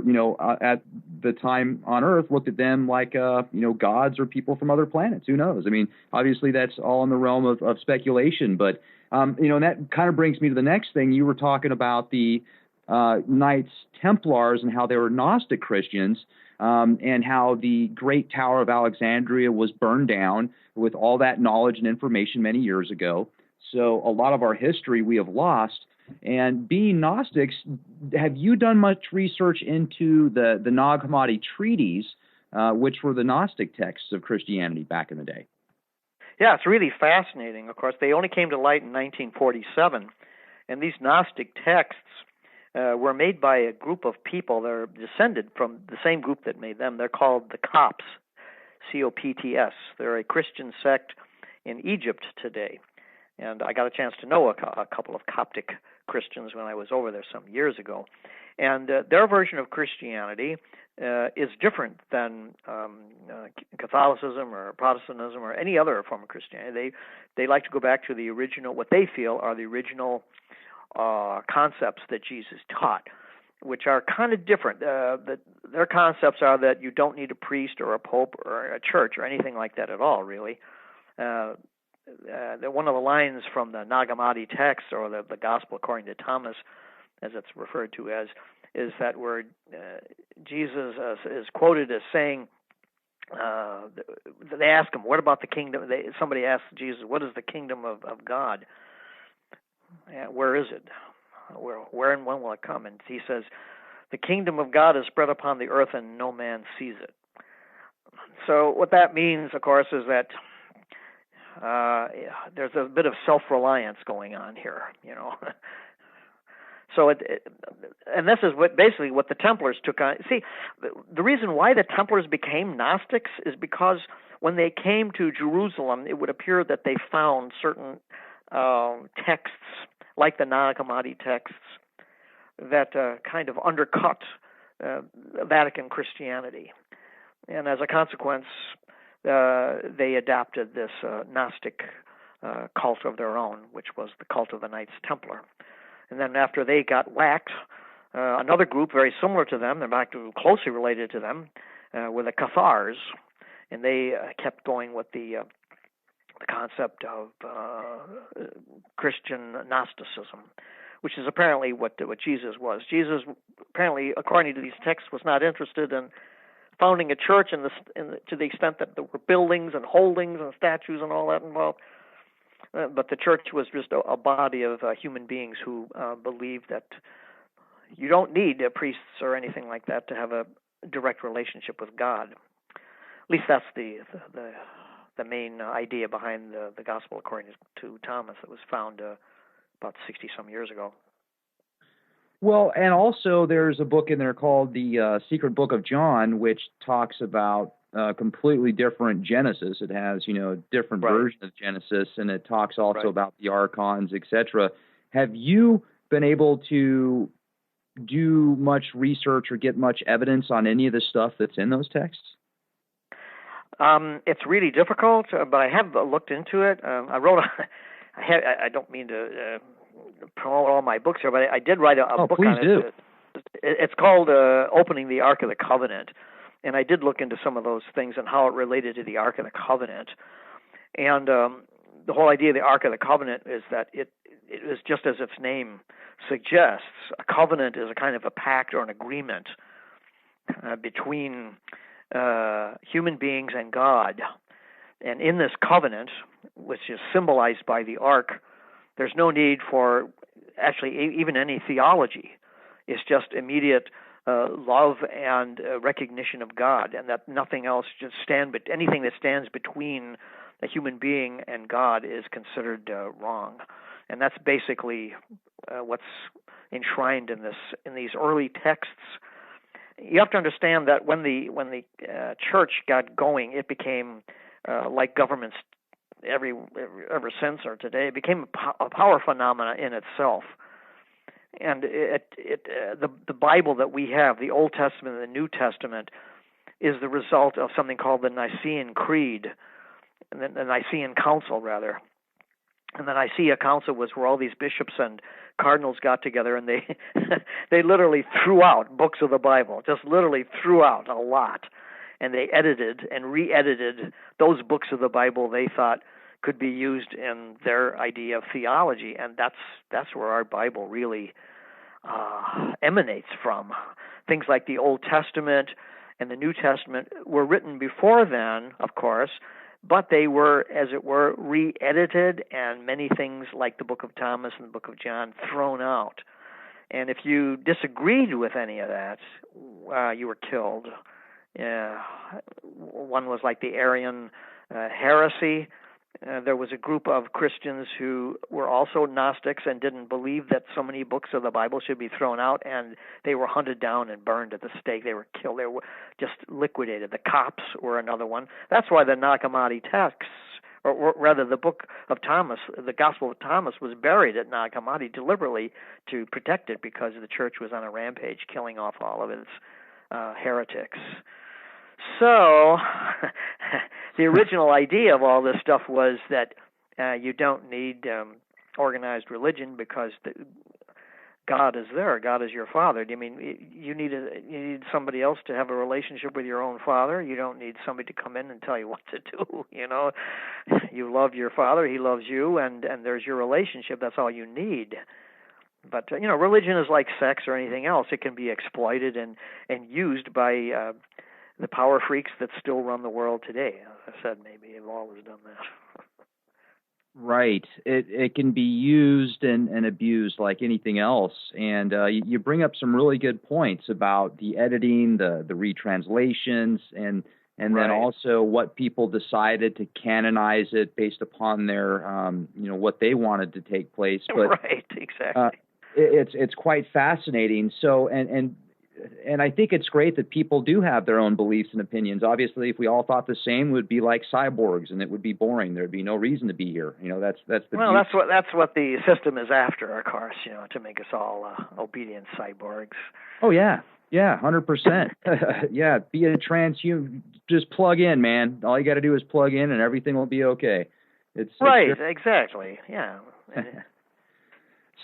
S1: at the time on Earth looked at them like, gods or people from other planets. Who knows? I mean, obviously that's all in the realm of speculation. But, and that kind of brings me to the next thing. You were talking about the Knights Templars and how they were Gnostic Christians, and how the Great Tower of Alexandria was burned down with all that knowledge and information many years ago. So a lot of our history we have lost. And being Gnostics, have you done much research into the Nag Hammadi treaties, which were the Gnostic texts of Christianity back in the day?
S2: Yeah, it's really fascinating. Of course, they only came to light in 1947, and these Gnostic texts were made by a group of people that are descended from the same group that made them. They're called the Copts, C-O-P-T-S. They're a Christian sect in Egypt today. And I got a chance to know a couple of Coptic Christians when I was over there some years ago. And their version of Christianity is different than Catholicism or Protestantism or any other form of Christianity. They like to go back to the original, what they feel are the original concepts that Jesus taught, which are kind of different. Their concepts are that you don't need a priest or a pope or a church or anything like that at all, really. One of the lines from the Nag Hammadi text, or the Gospel according to Thomas, as it's referred to as, is that where Jesus is quoted as saying, they ask him, what about the kingdom? Somebody asks Jesus, what is the kingdom of God? Where is it? Where and when will it come? And he says, the kingdom of God is spread upon the earth and no man sees it. So what that means, of course, is that there's a bit of self-reliance going on here, So and this is basically what the Templars took on. See, the reason why the Templars became Gnostics is because when they came to Jerusalem, it would appear that they found certain texts, like the Nag Hammadi texts, that kind of undercut Vatican Christianity. And as a consequence, they adopted this Gnostic cult of their own, which was the cult of the Knights Templar. And then after they got whacked, another group very similar to them, they're actually closely related to them, were the Cathars, and they kept going with the concept of Christian Gnosticism, which is apparently what Jesus was. Jesus, apparently, according to these texts, was not interested in founding a church to the extent that there were buildings and holdings and statues and all that involved. But the church was just a body of human beings who believed that you don't need priests or anything like that to have a direct relationship with God. At least that's the main idea behind the Gospel according to Thomas that was found about 60-some years ago.
S1: Well, and also there's a book in there called the Secret Book of John, which talks about completely different Genesis. It has, different version of Genesis, and it talks also about the archons, etc. Have you been able to do much research or get much evidence on any of the stuff that's in those texts?
S2: It's really difficult, but I have looked into it. I wrote. I don't mean to promote all my books here, but I did write a book
S1: please
S2: on
S1: do.
S2: it. It's called Opening the Ark of the Covenant. And I did look into some of those things and how it related to the Ark of the Covenant. And the whole idea of the Ark of the Covenant is that it is just as its name suggests. A covenant is a kind of a pact or an agreement between human beings and God. And in this covenant, which is symbolized by the Ark, there's no need for actually even any theology. It's just immediate love and recognition of God, and that nothing else anything that stands between a human being and God is considered wrong. And that's basically what's enshrined in these early texts. You have to understand that when the church got going, it became like governments ever since or today. It became a power phenomena in itself. And the Bible that we have, the Old Testament and the New Testament, is the result of something called the Nicene Creed, the Nicene Council, rather. And the Nicene Council was where all these bishops and cardinals got together, and they literally threw out books of the Bible, just literally threw out a lot. And they edited and re-edited those books of the Bible they thought could be used in their idea of theology, and that's where our Bible really emanates from. Things like the Old Testament and the New Testament were written before then, of course, but they were, as it were, re-edited, and many things like the Book of Thomas and the Book of John thrown out. And if you disagreed with any of that, you were killed. One was like the Arian heresy. There was a group of Christians who were also Gnostics and didn't believe that so many books of the Bible should be thrown out, and they were hunted down and burned at the stake. They were killed. They were just liquidated. The Copts were another one. That's why the Nag Hammadi texts, or rather the Book of Thomas, the Gospel of Thomas, was buried at Nag Hammadi deliberately to protect it, because the church was on a rampage, killing off all of its heretics. So the original idea of all this stuff was that you don't need organized religion because God is there. God is your father. I mean, you need somebody else to have a relationship with your own father. You don't need somebody to come in and tell you what to do. You love your father. He loves you, and there's your relationship. That's all you need. But religion is like sex or anything else. It can be exploited and used by the power freaks that still run the world today. As I said, maybe they've always done that.
S1: Right. It can be used and abused like anything else. And you bring up some really good points about the editing, the retranslations, and then also what people decided to canonize it based upon their what they wanted to take place. But,
S2: right. Exactly.
S1: It's quite fascinating. So and I think it's great that people do have their own beliefs and opinions. Obviously, if we all thought the same, we'd be like cyborgs, and it would be boring. There'd be no reason to be here. That's the
S2: well, that's what the system is after, of course. To make us all obedient cyborgs.
S1: Oh yeah, 100%. Yeah, be a transhuman. Just plug in, man. All you got to do is plug in, and everything will be okay. It's
S2: exactly. Yeah.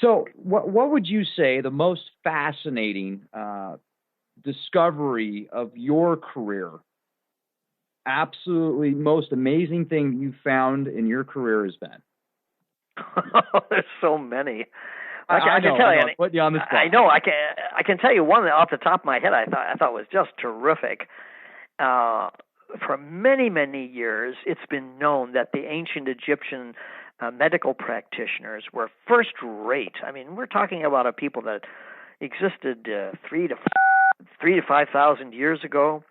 S1: So, what would you say the most fascinating discovery of your career, absolutely most amazing thing you found in your career has been?
S2: There's so many.
S1: I can tell you. Put you on the spot.
S2: I know. I can tell you one off the top of my head. I thought was just terrific. For many, many years, it's been known that the ancient Egyptian medical practitioners were first rate. I mean, we're talking about a people that existed 3,000 to 5,000 years ago,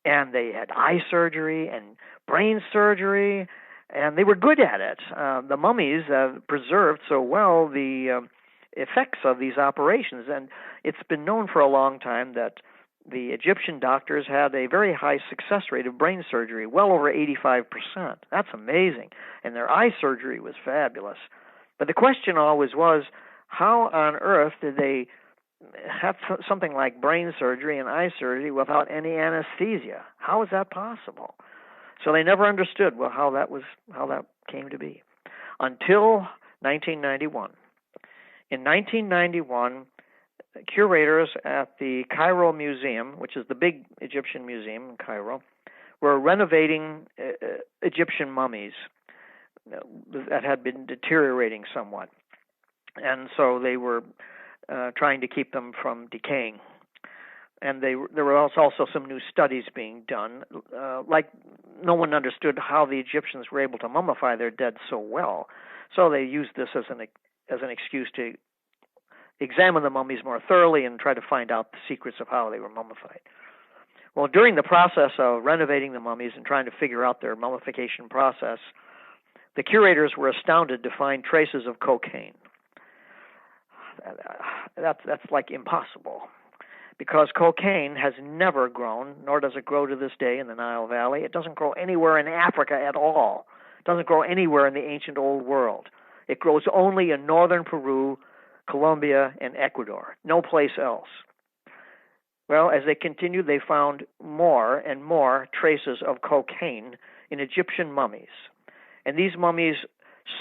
S2: and they had eye surgery and brain surgery, and they were good at it. The mummies preserved so well the effects of these operations, and it's been known for a long time that the Egyptian doctors had a very high success rate of brain surgery, well over 85%. That's amazing. And their eye surgery was fabulous. But the question always was, how on earth did they have something like brain surgery and eye surgery without any anesthesia? How is that possible? So they never understood how that came to be until 1991. In 1991, curators at the Cairo Museum, which is the big Egyptian museum in Cairo, were renovating Egyptian mummies that had been deteriorating somewhat. And so they were trying to keep them from decaying. And there were also some new studies being done. Like no one understood how the Egyptians were able to mummify their dead so well. So they used this as an excuse to examine the mummies more thoroughly and try to find out the secrets of how they were mummified. Well, during the process of renovating the mummies and trying to figure out their mummification process, the curators were astounded to find traces of cocaine. That's like impossible, because cocaine has never grown, nor does it grow to this day in the Nile Valley. It doesn't grow anywhere in Africa at all. It doesn't grow anywhere in the ancient old world. It grows only in northern Peru, Colombia, and Ecuador, no place else. Well, as they continued, they found more and more traces of cocaine in Egyptian mummies. And these mummies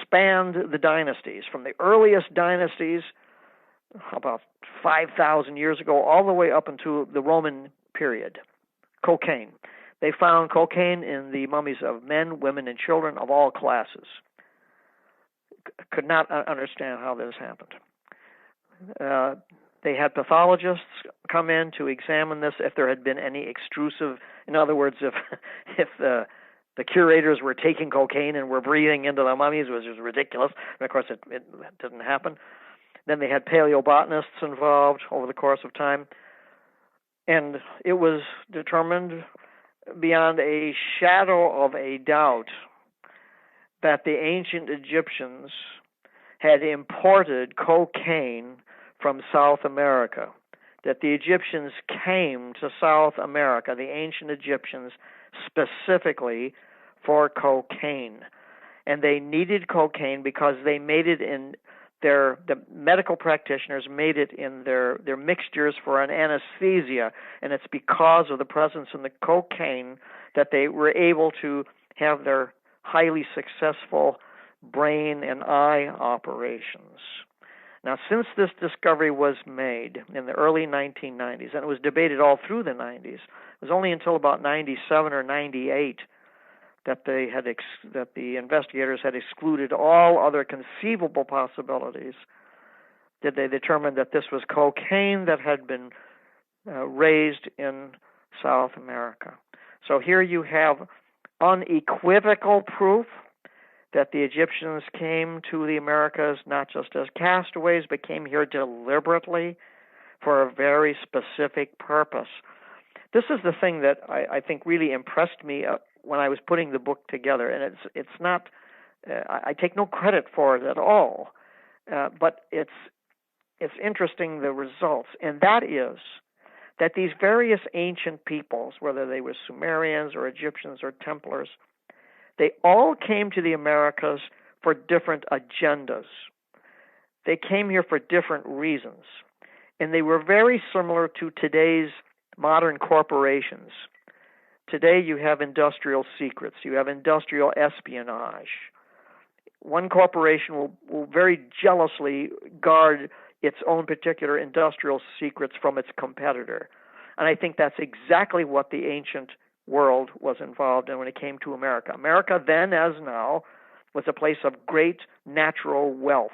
S2: spanned the dynasties, from the earliest dynasties, about 5,000 years ago, all the way up into the Roman period. Cocaine. They found cocaine in the mummies of men, women, and children of all classes. Could not understand how this happened. They had pathologists come in to examine this if there had been any extrusive. In other words, if the curators were taking cocaine and were breathing into the mummies, which was ridiculous. And of course, it didn't happen. Then they had paleobotanists involved over the course of time, and it was determined beyond a shadow of a doubt that the ancient Egyptians had imported cocaine from South America, that the Egyptians came to South America, the ancient Egyptians, specifically for cocaine. And they needed cocaine because they made it in the medical practitioners made it in their mixtures for an anesthesia, and it's because of the presence in the cocaine that they were able to have their highly successful brain and eye operations. Now, since this discovery was made in the early 1990s, and it was debated all through the 90s, it was only until about 97 or 98 that the investigators had excluded all other conceivable possibilities did they determine that this was cocaine that had been raised in South America. So here you have unequivocal proof that the Egyptians came to the Americas not just as castaways, but came here deliberately for a very specific purpose. This is the thing that I think really impressed me when I was putting the book together, and it's not. I take no credit for it at all, but it's interesting, the results, and that is that these various ancient peoples, whether they were Sumerians or Egyptians or Templars, they all came to the Americas for different agendas. They came here for different reasons, and they were very similar to today's modern corporations. Today you have industrial secrets, you have industrial espionage. One corporation will very jealously guard its own particular industrial secrets from its competitor. And I think that's exactly what the ancient world was involved in when it came to America. America then, as now, was a place of great natural wealth,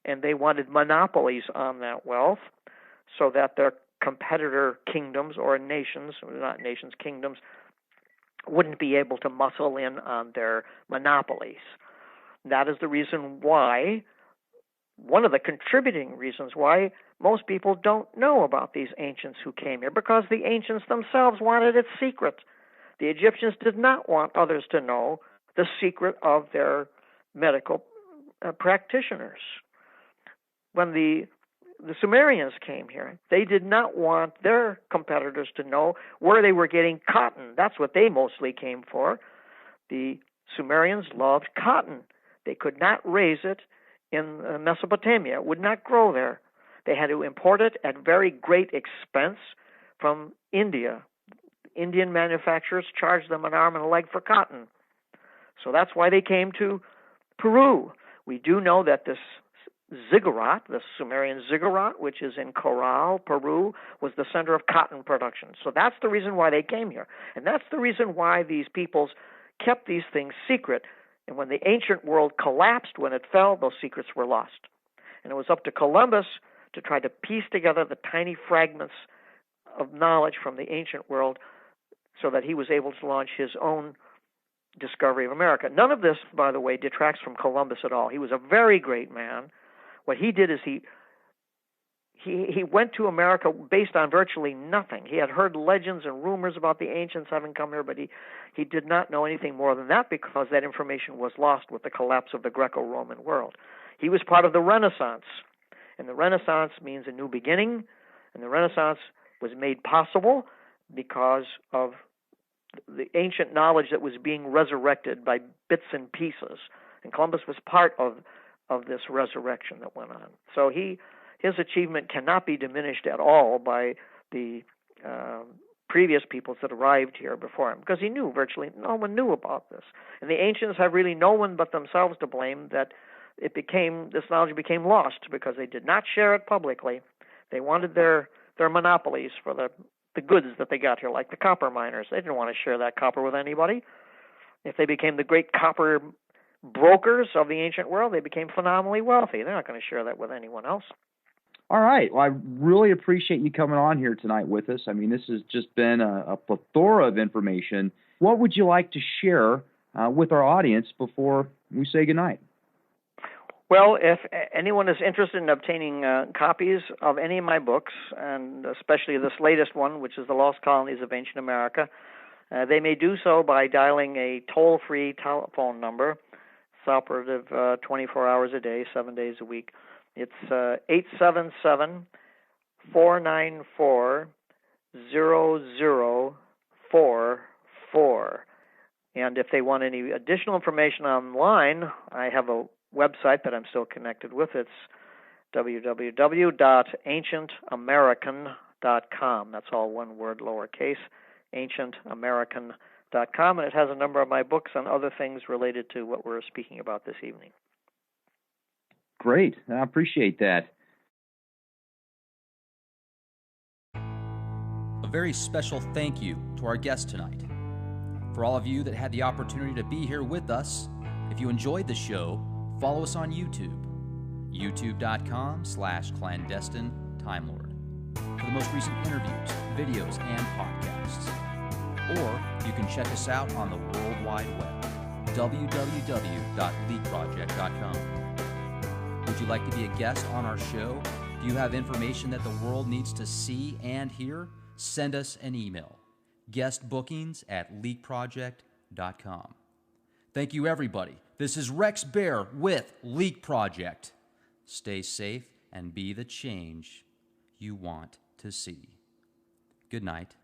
S2: and they wanted monopolies on that wealth so that their competitor kingdoms or nations, not nations, kingdoms, wouldn't be able to muscle in on their monopolies. That is the reason why, one of the contributing reasons why most people don't know about these ancients who came here, because the ancients themselves wanted it secret. The Egyptians did not want others to know the secret of their medical practitioners. When the Sumerians came here, they did not want their competitors to know where they were getting cotton. That's what they mostly came for. The Sumerians loved cotton. They could not raise it in Mesopotamia. It would not grow there. They had to import it at very great expense from India. Indian manufacturers charged them an arm and a leg for cotton. So that's why they came to Peru. We do know that this ziggurat, the Sumerian ziggurat, which is in Corral, Peru, was the center of cotton production. So that's the reason why they came here. And that's the reason why these peoples kept these things secret. And when the ancient world collapsed, when it fell, those secrets were lost. And it was up to Columbus to try to piece together the tiny fragments of knowledge from the ancient world so that he was able to launch his own discovery of America. None of this, by the way, detracts from Columbus at all. He was a very great man. What he did is he went to America based on virtually nothing. He had heard legends and rumors about the ancients having come here, but he did not know anything more than that because that information was lost with the collapse of the Greco-Roman world. He was part of the Renaissance, and the Renaissance means a new beginning, and the Renaissance was made possible because of the ancient knowledge that was being resurrected by bits and pieces, and Columbus was part of this resurrection that went on. So his achievement cannot be diminished at all by the previous peoples that arrived here before him, because he knew virtually no one knew about this. And the ancients have really no one but themselves to blame that this knowledge became lost because they did not share it publicly. They wanted their monopolies for the goods that they got here, like the copper miners. They didn't want to share that copper with anybody. If they became the great copper brokers of the ancient world, they became phenomenally wealthy. They're not going to share that with anyone else.
S1: All right. Well, I really appreciate you coming on here tonight with us. I mean, this has just been a plethora of information. What would you like to share with our audience before we say goodnight?
S2: Well, if anyone is interested in obtaining copies of any of my books, and especially this latest one, which is The Lost Colonies of Ancient America, they may do so by dialing a toll-free telephone number. It's operative 24 hours a day, 7 days a week. It's 877-494-0044. And if they want any additional information online, I have a website that I'm still connected with. It's www.ancientamerican.com. That's all one word, lowercase, ancientamerican.com, and it has a number of my books on other things related to what we're speaking about this evening.
S1: Great. I appreciate that.
S3: A very special thank you to our guest tonight. For all of you that had the opportunity to be here with us, if you enjoyed the show, follow us on YouTube, youtube.com/clandestine Time Lord, for the most recent interviews, videos, and podcasts. Or you can check us out on the World Wide Web, www.leakproject.com. Would you like to be a guest on our show? Do you have information that the world needs to see and hear? Send us an email, guestbookings@leakproject.com. Thank you, everybody. This is Rex Bear with Leak Project. Stay safe and be the change you want to see. Good night.